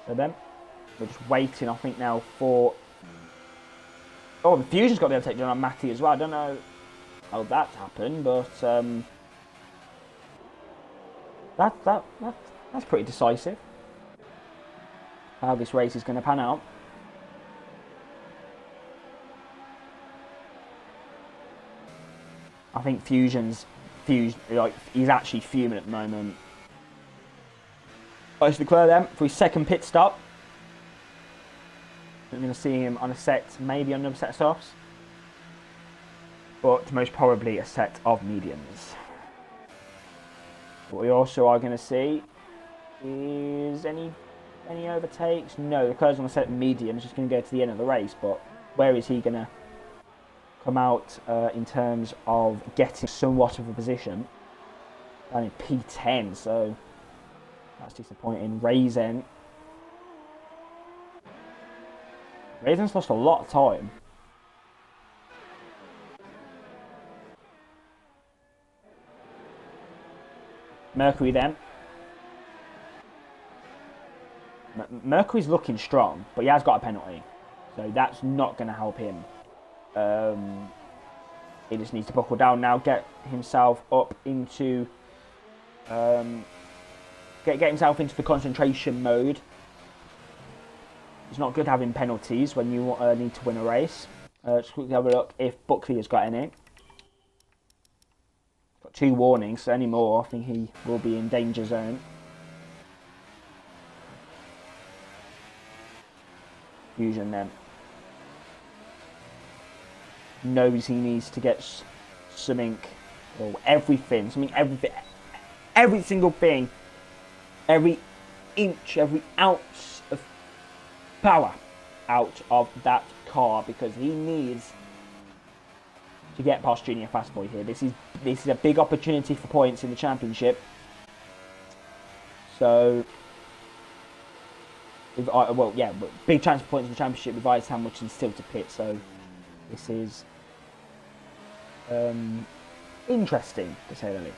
So then, we're just waiting, I think, now for... Oh, the Fusion's got the overtake done on Matty as well. I don't know how that's happened, but... That's pretty decisive. How this race is going to pan out. I think he's actually fuming at the moment. It's Leclerc then for his second pit stop. I'm going to see him on a set, maybe on another set of softs, but most probably a set of mediums. What we also are going to see is any overtakes. No, Leclerc's on a set of mediums, just going to go to the end of the race. But where is he going to come out in terms of getting somewhat of a position? Down in P10, so that's disappointing. Raisin's lost a lot of time. Mercury then. Mercury's looking strong, but he has got a penalty. So that's not going to help him. He just needs to buckle down now, get himself up into... get himself into the concentration mode. It's not good having penalties when you need to win a race. Just quickly have a look if Buckley has got any. 2 warnings, so any more, I think he will be in danger zone. Fusion then. Knows he needs to get something, or everything, every single thing, every inch, every ounce of power out of that car, because he needs to get past Junior Fast Boy here. This is a big opportunity for points in the championship. So, big chance for points in the championship with Ice Hamilton still to pit. So, this is interesting to say the least.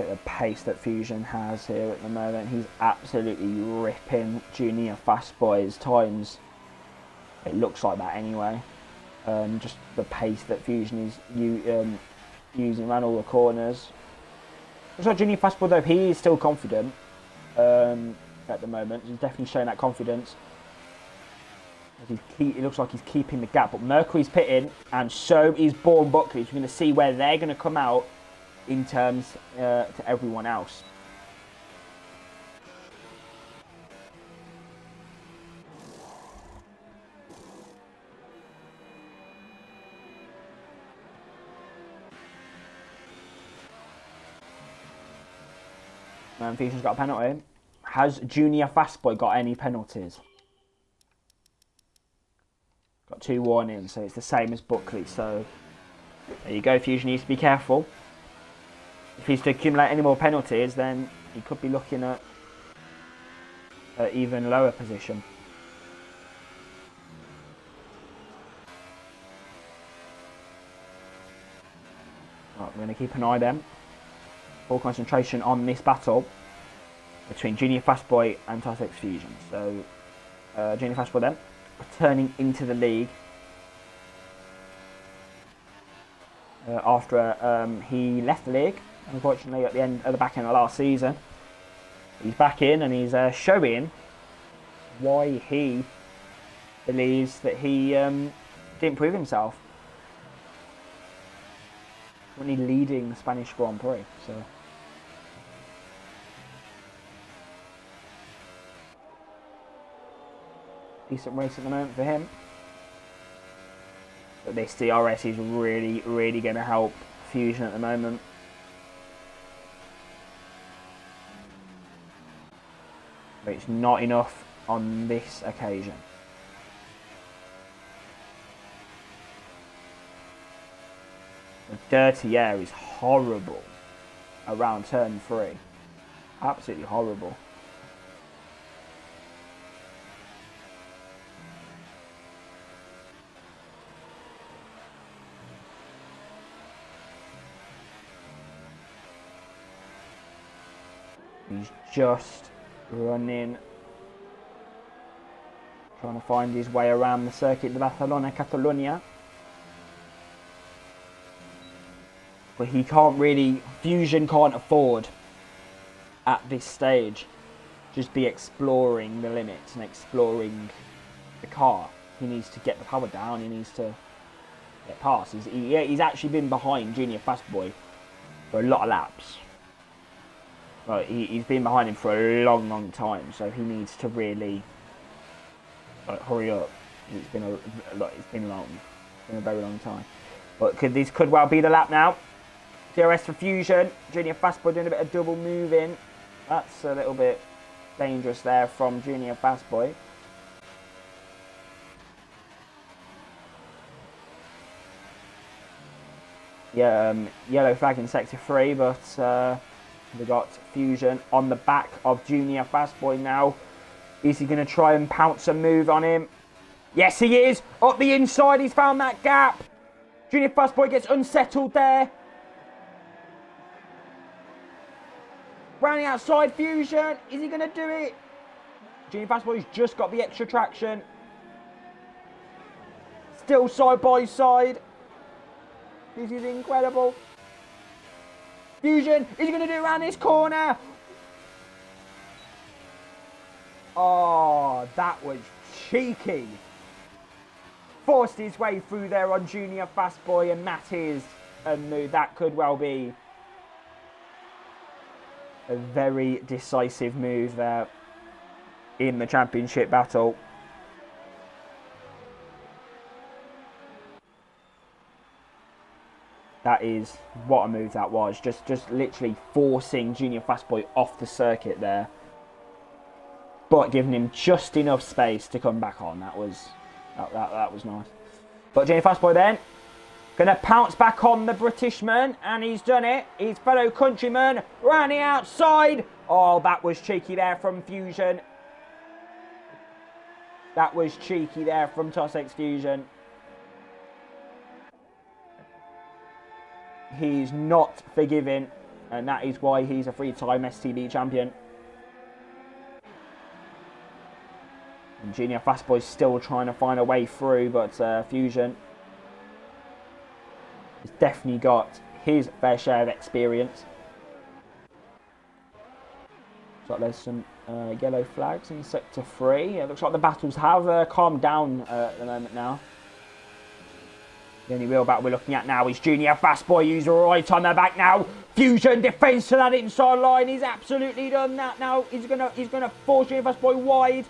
At the pace that Fusion has here at the moment, he's absolutely ripping Junior Fast Boy's times. It looks like that anyway. Just the pace that Fusion is using around all the corners. Looks like Junior Fast Boy though, he is still confident at the moment. He's definitely showing that confidence. It looks like he's keeping the gap, but Mercury's pitting, and so is Bourne Buckley. So we're going to see where they're going to come out in terms to everyone else. Fusion's got a penalty. Has Junior Fastboy got any penalties? Got 2 warnings, so it's the same as Buckley. So there you go. Fusion needs to be careful. If he's to accumulate any more penalties, then he could be looking at an even lower position. Right, we're going to keep an eye then. Full concentration on this battle between Junior Fastboy and Tossex Fusion. So Junior Fastboy then returning into the league after he left the league, unfortunately, at the back end of last season. He's back in and he's showing why he believes that he didn't prove himself when he's leading the Spanish Grand Prix. So decent race at the moment for him. But this DRS is really, really going to help Fusion at the moment. But it's not enough on this occasion. The dirty air is horrible around turn 3. Absolutely horrible. He's just running, trying to find his way around the circuit de Barcelona, Catalonia. But he can't really, Fusion can't afford at this stage just be exploring the limits and exploring the car. He needs to get the power down, he needs to get past. He's actually been behind Junior Fastboy for a lot of laps. Well, he's been behind him for a long, long time, so he needs to really hurry up. It's been long. It's been a very long time. But this could well be the lap now. DRS for Fusion. Junior Fastboy doing a bit of double moving. That's a little bit dangerous there from Junior Fastboy. Yeah, yellow flag in sector 3, but we got Fusion on the back of Junior Fastboy now. Is he going to try and pounce a move on him? Yes, he is. Up the inside, he's found that gap. Junior Fastboy gets unsettled there. Rounding outside Fusion. Is he going to do it? Junior Fastboy's just got the extra traction. Still side by side. This is incredible. Fusion, is he going to do it around this corner? Oh, that was cheeky. Forced his way through there on Junior Fastboy, and that is a move. That could well be a very decisive move there in the championship battle. That is what a move that was. Just literally forcing Junior Fastboy off the circuit there, but giving him just enough space to come back on. That was nice. But Junior Fastboy then gonna pounce back on the Britishman, and he's done it. His fellow countryman round the outside. Oh, that was cheeky there from Fusion. That was cheeky there from Tossex Fusion. He's not forgiving, and that is why he's a 3-time STB champion. And Junior Fastboy's still trying to find a way through, but Fusion has definitely got his fair share of experience. Looks like there's some yellow flags in sector 3. It looks like the battles have calmed down at the moment now. The only real battle we're looking at now is Junior Fastboy, who's right on the back now. Fusion defends to that inside line. He's absolutely done that now. He's gonna force Junior Fastboy wide.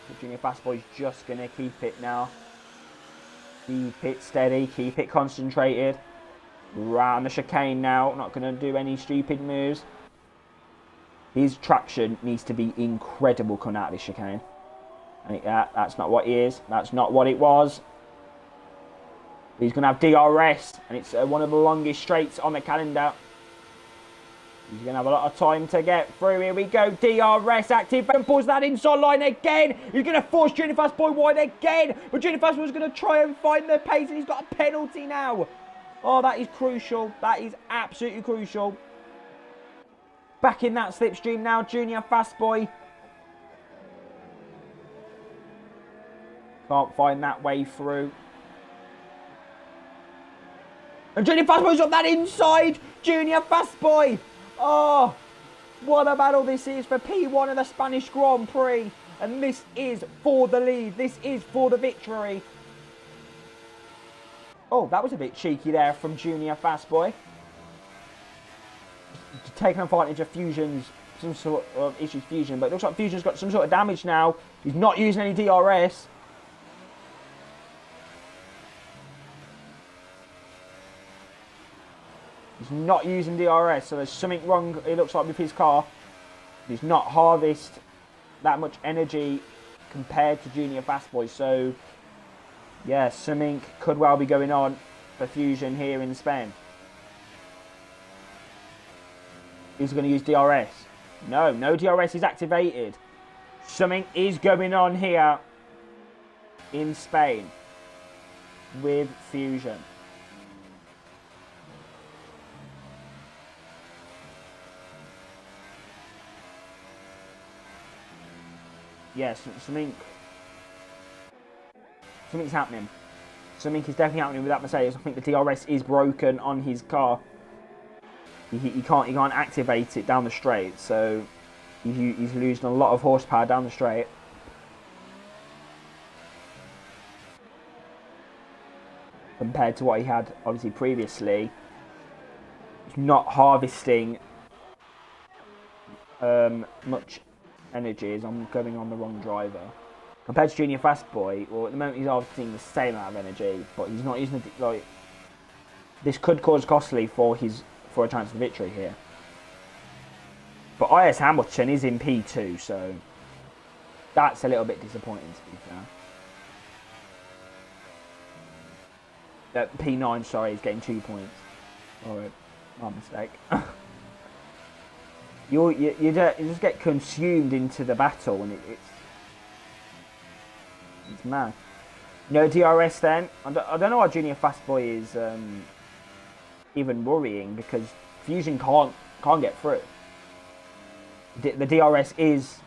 But Junior Fastboy's just gonna keep it now. Keep it steady. Keep it concentrated. Round the chicane now. Not gonna do any stupid moves. His traction needs to be incredible coming out of this chicane. And that's not what it is. That's not what it was. He's going to have DRS, and it's one of the longest straights on the calendar. He's going to have a lot of time to get through. Here we go. DRS active. And pulls that inside line again. He's going to force Junior Fastboy wide again. But Junior Fastboy's going to try and find the pace, and he's got a penalty now. Oh, that is crucial. That is absolutely crucial. Back in that slipstream now, Junior Fastboy. Can't find that way through. And Junior Fastboy's on that inside. Junior Fastboy. Oh, what a battle this is for P1 of the Spanish Grand Prix. And this is for the lead. This is for the victory. Oh, that was a bit cheeky there from Junior Fastboy. Taking advantage of Fusion's, some sort of issues Fusion. But it looks like Fusion's got some sort of damage now. He's not using any DRS. He's not using DRS, so there's something wrong, it looks like, with his car. He's not harvested that much energy compared to Junior Fastboy, so yeah, something could well be going on for Fusion here in Spain. He's going to use DRS. No, no DRS is activated. Something is going on here in Spain with Fusion. Yes, something's happening. Something is definitely happening with that Mercedes. I think the DRS is broken on his car. He can't activate it down the straight, so he's losing a lot of horsepower down the straight. Compared to what he had obviously previously. He's not harvesting much energy as I'm going on the wrong driver. Compared to Junior Fastboy, well, at the moment he's harvesting the same amount of energy, but he's not using the, like, this could cause costly for a chance of victory here. But IS Hamilton is in P2, so that's a little bit disappointing, to be fair. P9, sorry, is getting 2 points. Alright, my mistake. You just get consumed into the battle, and it's mad. No DRS then. I don't know why Junior Fastboy is even worrying, because Fusion can't get through. The DRS is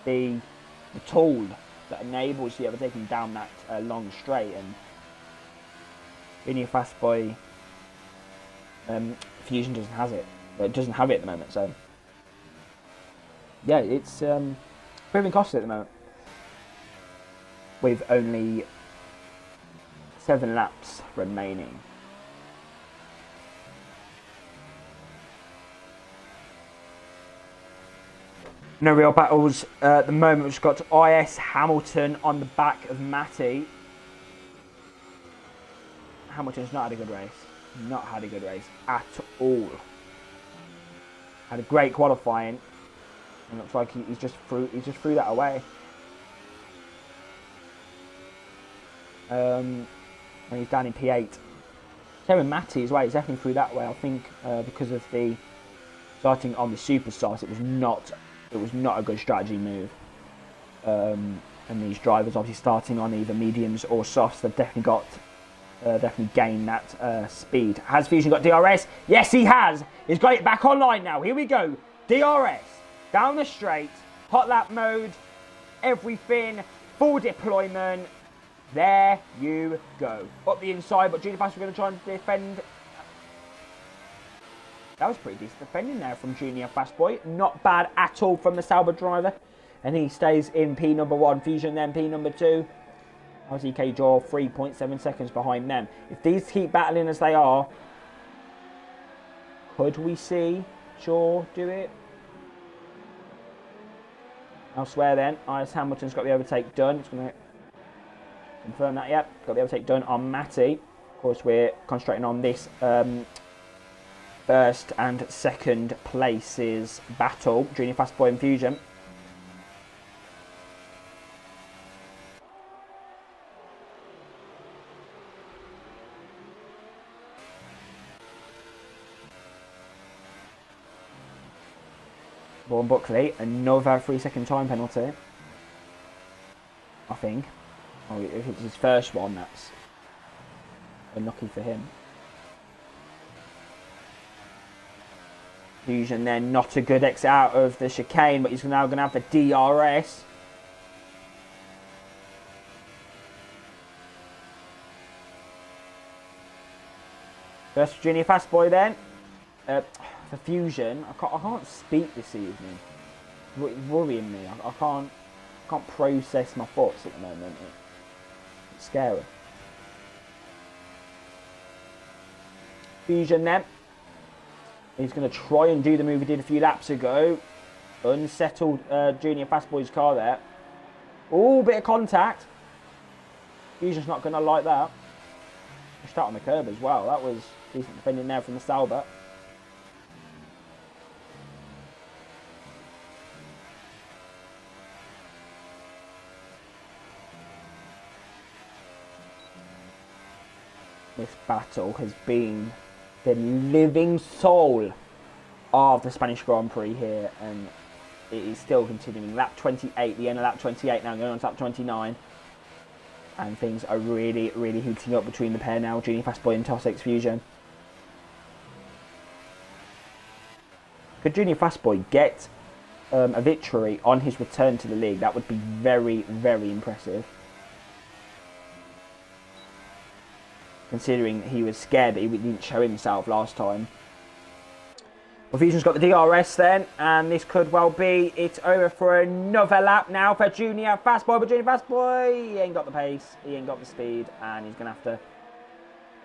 the tool that enables the overtaking down that long straight, and Junior Fastboy, Fusion doesn't have it. It doesn't have it at the moment, so yeah, it's proving costly at the moment. With only 7 laps remaining. No real battles at the moment. We've just got IS Hamilton on the back of Matty. Hamilton's not had a good race. Not had a good race at all. Had a great qualifying, and looks like he's just threw that away. When he's down in P8. Same with Matty as well. He's definitely threw that away. I think because of the starting on the super start, it was not a good strategy move. And these drivers obviously starting on either mediums or softs, they've definitely gained that speed. Has Fusion got DRS? Yes, he has. He's got it back online now. Here we go. DRS down the straight, hot lap mode, everything, full deployment. There you go. Up the inside, but Junior Fastboy going to try and defend. That was pretty decent defending there from Junior Fastboy. Not bad at all from the Sauber driver. And he stays in P number 1. Fusion then P number 2. RTK draw 3.7 seconds behind them. If these keep battling as they are, could we see Shaw do it? Elsewhere then, IS Hamilton's got the overtake done. It's going to confirm that, yep. Got the overtake done on Matty. Of course, we're concentrating on this first and second places battle. Junior Fast Boy and Fusion. Vaughan Buckley, another 3-second time penalty. I think. Oh, if it's his first one, that's unlucky for him. Fusion then not a good exit out of the chicane, but he's now going to have the DRS. First for Junior Fast Boy then. For Fusion, I can't speak this evening. It's worrying me. I can't process my thoughts at the moment. It's scary. Fusion then. He's going to try and do the move he did a few laps ago. Unsettled Junior Fast Boy's car there. Oh, bit of contact. Fusion's not going to like that. Pushed out on the curb as well. That was decent defending there from the Sauber. This battle has been the living soul of the Spanish Grand Prix here, and it is still continuing. Lap 28, the end of lap 28 now, going on to lap 29. And things are really, really heating up between the pair now, Junior Fast Boy and Tossex Fusion. Could Junior Fast Boy get a victory on his return to the league? That would be very, very impressive. Considering he was scared that he didn't show himself last time. Well, Fusion's got the DRS then, and this could well be it over for another lap now for Junior Fast Boy. But Junior Fast Boy, he ain't got the pace, he ain't got the speed, and he's going to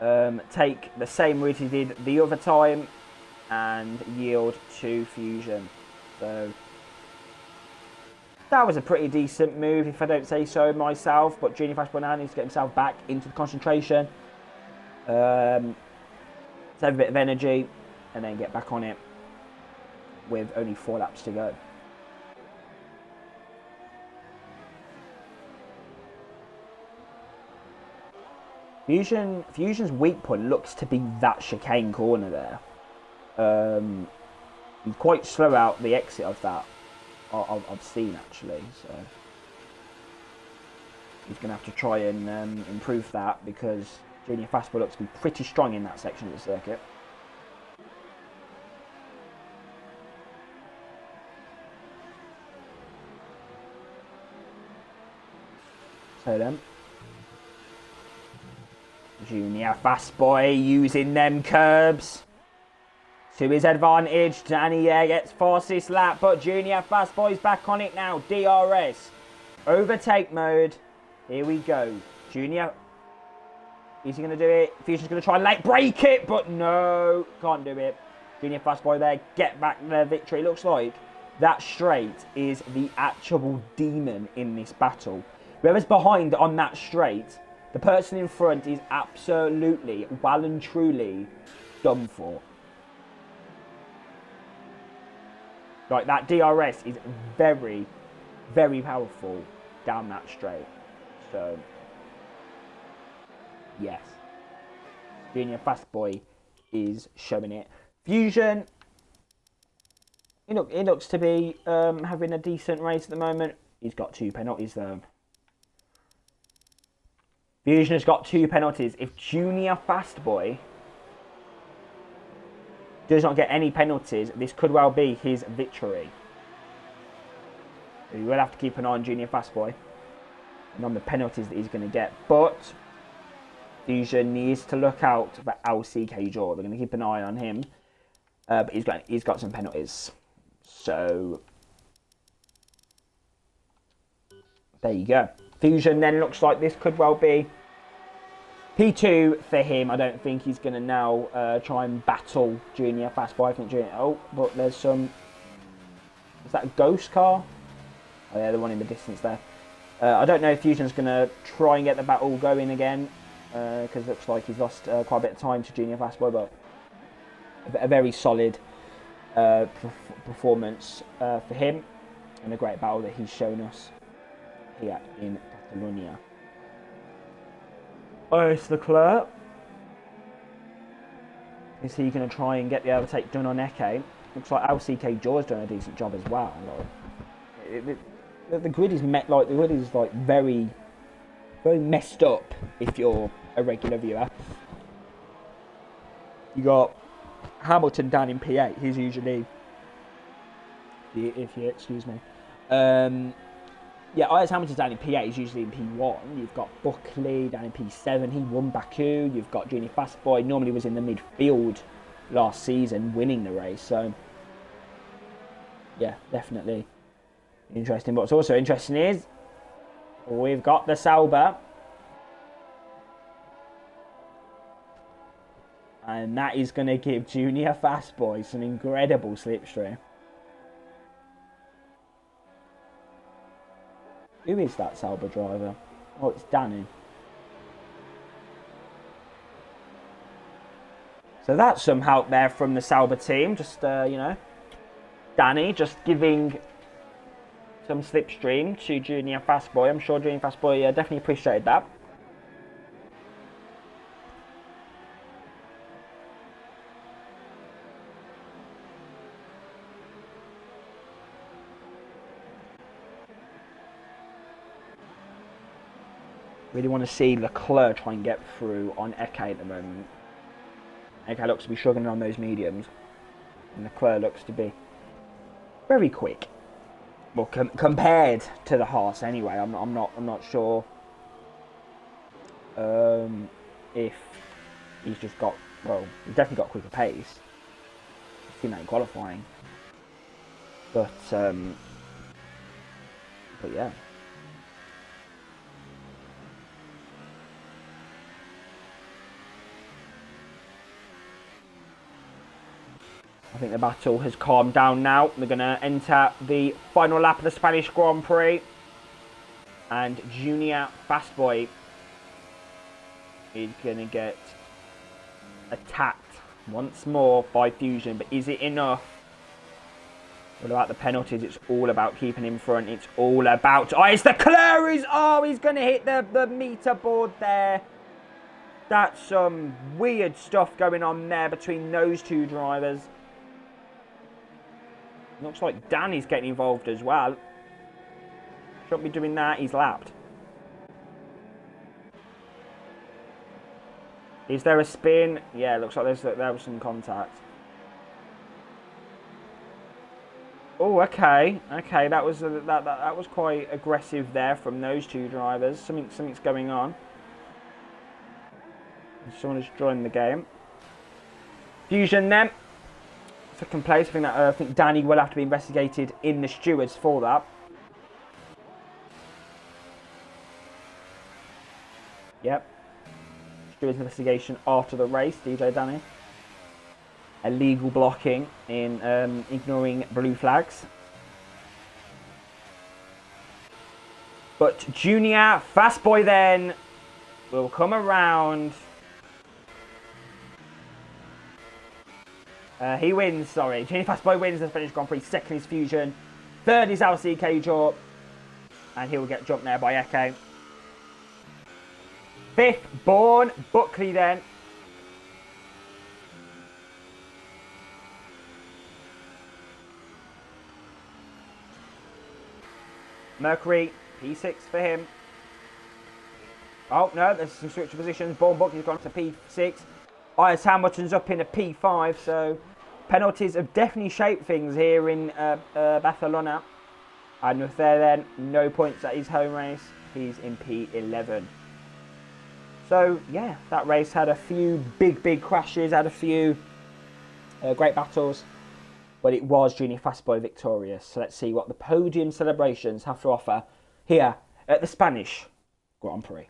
have to take the same route he did the other time and yield to Fusion. So that was a pretty decent move, if I don't say so myself. But Junior Fast Boy now needs to get himself back into the concentration. Save a bit of energy and then get back on it with only 4 laps to go. Fusion's weak point looks to be that chicane corner there. He's quite slow out the exit of that. I've seen actually, so he's going to have to try and improve that, because Junior Fast Boy looks to be pretty strong in that section of the circuit. So then, Junior Fast Boy using them curbs to his advantage, and he gets fastest lap, but Junior Fast Boy's back on it now. DRS, overtake mode, here we go. Junior, is he going to do it? Fusion's going to try and late break it, but no, can't do it. Junior Fast Boy there, get back the victory. Looks like that straight is the actual demon in this battle. Whoever's behind on that straight, the person in front is absolutely, well and truly done for. Like, that DRS is very, very powerful down that straight. So, yes. Junior Fast Boy is showing it. Fusion, it looks to be having a decent race at the moment. He's got 2 penalties though. Fusion has got 2 penalties. If Junior Fast Boy does not get any penalties, this could well be his victory. So you will have to keep an eye on Junior Fast Boy and on the penalties that he's going to get. But Fusion needs to look out for LCK Jaw. They're going to keep an eye on him. But he's got some penalties. So there you go. Fusion then looks like this could well be P2 for him. I don't think he's going to now try and battle Junior Fast Boy. I think Junior... Oh, but there's some... Is that a ghost car? Oh, yeah, the one in the distance there. I don't know if Fusion's going to try and get the battle going again, because it looks like he's lost quite a bit of time to Junior Fast Boy, but a very solid performance for him, and a great battle that he's shown us here in Catalonia. It's Leclerc. Is he going to try and get the overtake done on Eke? Looks like LCK Jaw's done a decent job as well. The grid is very, very messed up if you're a regular viewer. You got Hamilton down in P8. He's usually, if you excuse me. Yeah, Ayers Hamilton's down in P8. He's usually in P1. You've got Buckley down in P7. He won Baku. You've got Junior Fastboy. Normally was in the midfield last season, winning the race. So, yeah, definitely interesting. What's also interesting is we've got the Sauber. And that is going to give Junior Fastboy some incredible slipstream. Who is that Sauber driver? Oh, it's Danny. So that's some help there from the Sauber team. Just, you know, Danny just giving some slipstream to Junior Fastboy. I'm sure Junior Fastboy definitely appreciated that. Really want to see Leclerc try and get through on Eke at the moment. Eke looks to be struggling on those mediums, and Leclerc looks to be very quick. Well, compared to the Haas, anyway. I'm not sure if he's just got, well, he's definitely got a quicker pace. I've seen that in qualifying, but yeah. I think the battle has calmed down now. They're going to enter the final lap of the Spanish Grand Prix. And Junior Fastboy is going to get attacked once more by Fusion. But is it enough? What about the penalties? It's all about keeping him front. It's all about... Oh, it's the Leclerc! Oh, he's going to hit the meter board there. That's some weird stuff going on there between those two drivers. Looks like Danny's getting involved as well. Shouldn't be doing that. He's lapped. Is there a spin? Yeah, looks like there was some contact. Oh, okay. Okay, that was quite aggressive there from those two drivers. Something's going on. Someone has joined the game. Fusion then. Second place. I think Danny will have to be investigated in the stewards for that. Yep. Stewards investigation after the race. DJ Danny. Illegal blocking in ignoring blue flags. But Junior Fastboy then will come around. He wins, sorry. Junior Fastboy wins the Spanish Grand Prix. Second is Fusion. Third is LCK Jaw. And he will get jumped there by Eke. Fifth, Bourne. Buckley then. Mercury, P6 for him. Oh, no, there's some switch of positions. Bourne Buckley's gone to P6. Ayers Hamilton's up in a P5, so penalties have definitely shaped things here in Barcelona. And with there then, no points at his home race. He's in P11. So, yeah, that race had a few big crashes, had a few great battles. But it was Junior Fastboy victorious. So let's see what the podium celebrations have to offer here at the Spanish Grand Prix.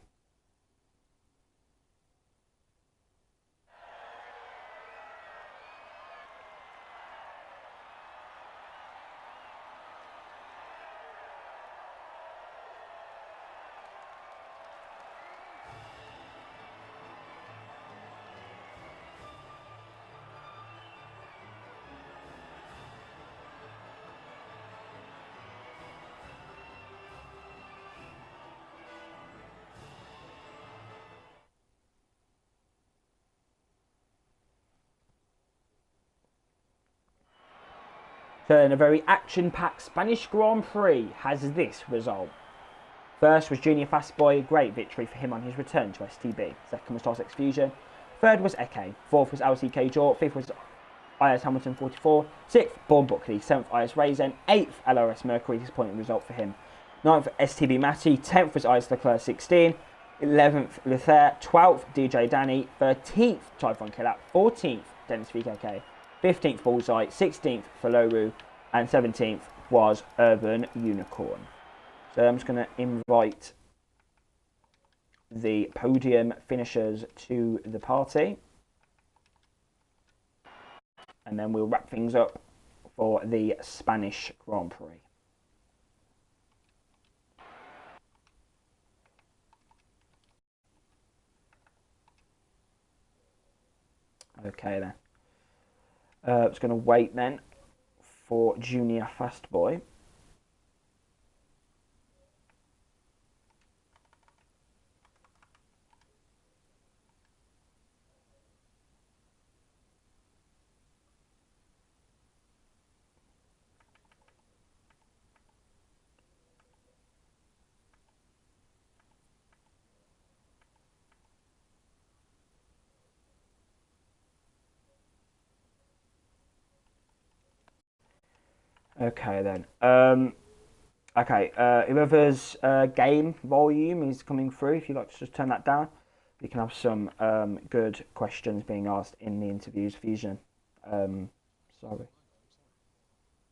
So in a very action-packed Spanish Grand Prix has this result. First was Junior Fastboy, great victory for him on his return to STB. Second was Tossex Fusion. Third was Eke. Fourth was LCK Jaw. Fifth was IS Hamilton 44. Sixth, Born Buckley. Seventh, IS Raisin. Eighth, LRS Mercury, disappointing result for him. Ninth, STB Matty. 10th was IS Leclerc 16. 11th, Luther. 12th, DJ Danny. 13th, Typhon Killer. 14th, Dennis VKK. 15th, Bullseye. 16th, Faloru. And 17th was Urban Unicorn. So I'm just going to invite the podium finishers to the party. And then we'll wrap things up for the Spanish Grand Prix. Okay then. Just going to wait then for Junior Fastboy. Okay then. Whoever's game volume is coming through, if you'd like to just turn that down, you can have some good questions being asked in the interviews. Fusion. Sorry.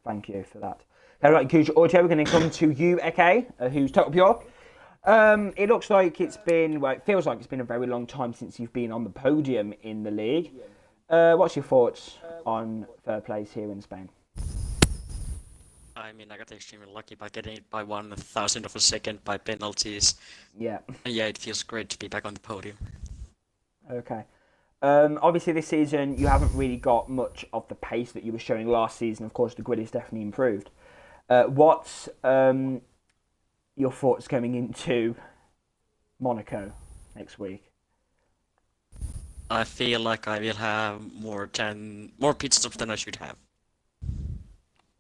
Thank you for that. All right, Kuja Audio, we're going to come to you, Eke, who's Total Pure. It looks like it's been, well, it feels like it's been a very long time since you've been on the podium in the league. What's your thoughts on third place here in Spain? I mean, I got extremely lucky by getting it by 1,000th of a second by penalties. Yeah. And yeah, it feels great to be back on the podium. Okay. Obviously, this season you haven't really got much of the pace that you were showing last season. Of course, the grid is definitely improved. What's your thoughts going into Monaco next week? I feel like I will have more pit stops than I should have.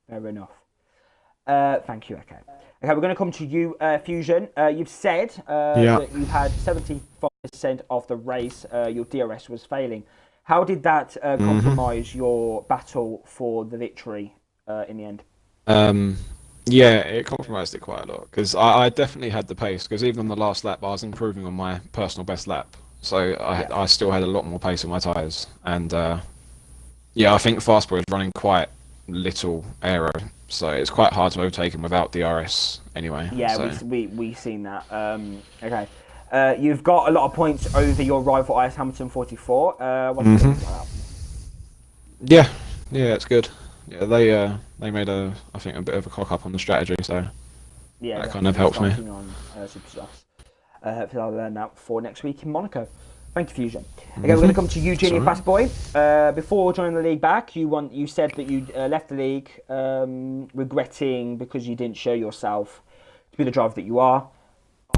Fair enough. Thank you, okay. Okay, we're going to come to you, Fusion. You've said that you had 75% of the race, your DRS was failing. How did that compromise your battle for the victory in the end? Yeah, it compromised it quite a lot, because I definitely had the pace, because even on the last lap I was improving on my personal best lap. So I still had a lot more pace on my tyres. And yeah, I think Fastboy is running quite little aero, so it's quite hard to overtake him without DRS anyway. Yeah, so. we've seen that. Okay, you've got a lot of points over your rival IS Hamilton 44. What do you think about that? Yeah, it's good. Yeah, they made I think a bit of a cock up on the strategy, so yeah, that kind of helps me. On, super stuff. Hopefully I'll learn that for next week in Monaco. Thank you, Fusion. Okay, we're going to come to you, Junior Fastboy. Before joining the league back, you said that you left the league regretting because you didn't show yourself to be the driver that you are.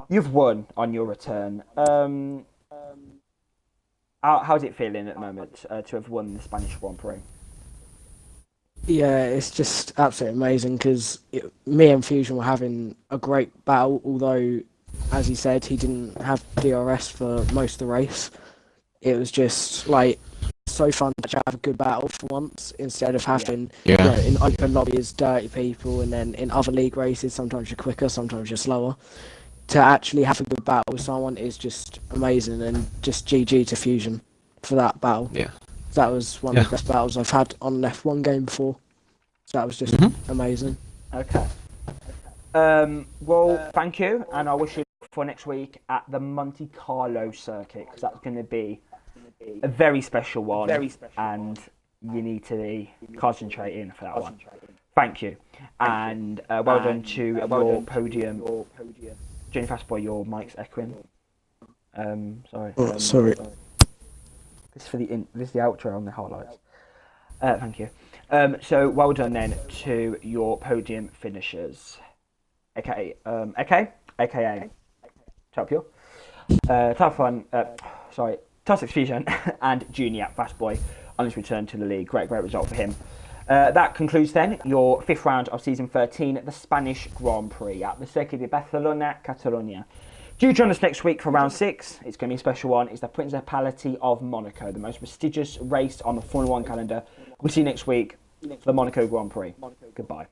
You've won on your return. How's it feeling at the moment to have won the Spanish Grand Prix? Yeah, it's just absolutely amazing because me and Fusion were having a great battle, although, as he said, he didn't have DRS for most of the race. It was just like so fun to have a good battle for once, instead of having you know, in open lobbies dirty people, and then in other league races sometimes you're quicker, sometimes you're slower. To actually have a good battle with someone is just amazing, and just GG to Fusion for that battle. Yeah. That was one of the best battles I've had on an F1 game before. So that was just amazing. Okay. Well, thank you, and I wish you for next week at the Monte Carlo circuit, because that's going to be a very special one, and you need to be concentrating for that one. Thank you, and well done to your podium. Junior Fastboy, your mic's echoing. Sorry. Oh, sorry. This is the outro on the highlights. Thank you. So well done then to your podium finishers. Okay, aka Top Pure, Tossex Fusion and Junior Fastboy on his return to the league. Great result for him. That concludes then your 5th round of season 13, the Spanish Grand Prix at the Circuit de Barcelona, Catalonia. Do join us next week for round 6. It's going to be a special one. It's the Principality of Monaco, the most prestigious race on the Formula 1 calendar. We'll see you next week for the Monaco Grand Prix. Goodbye.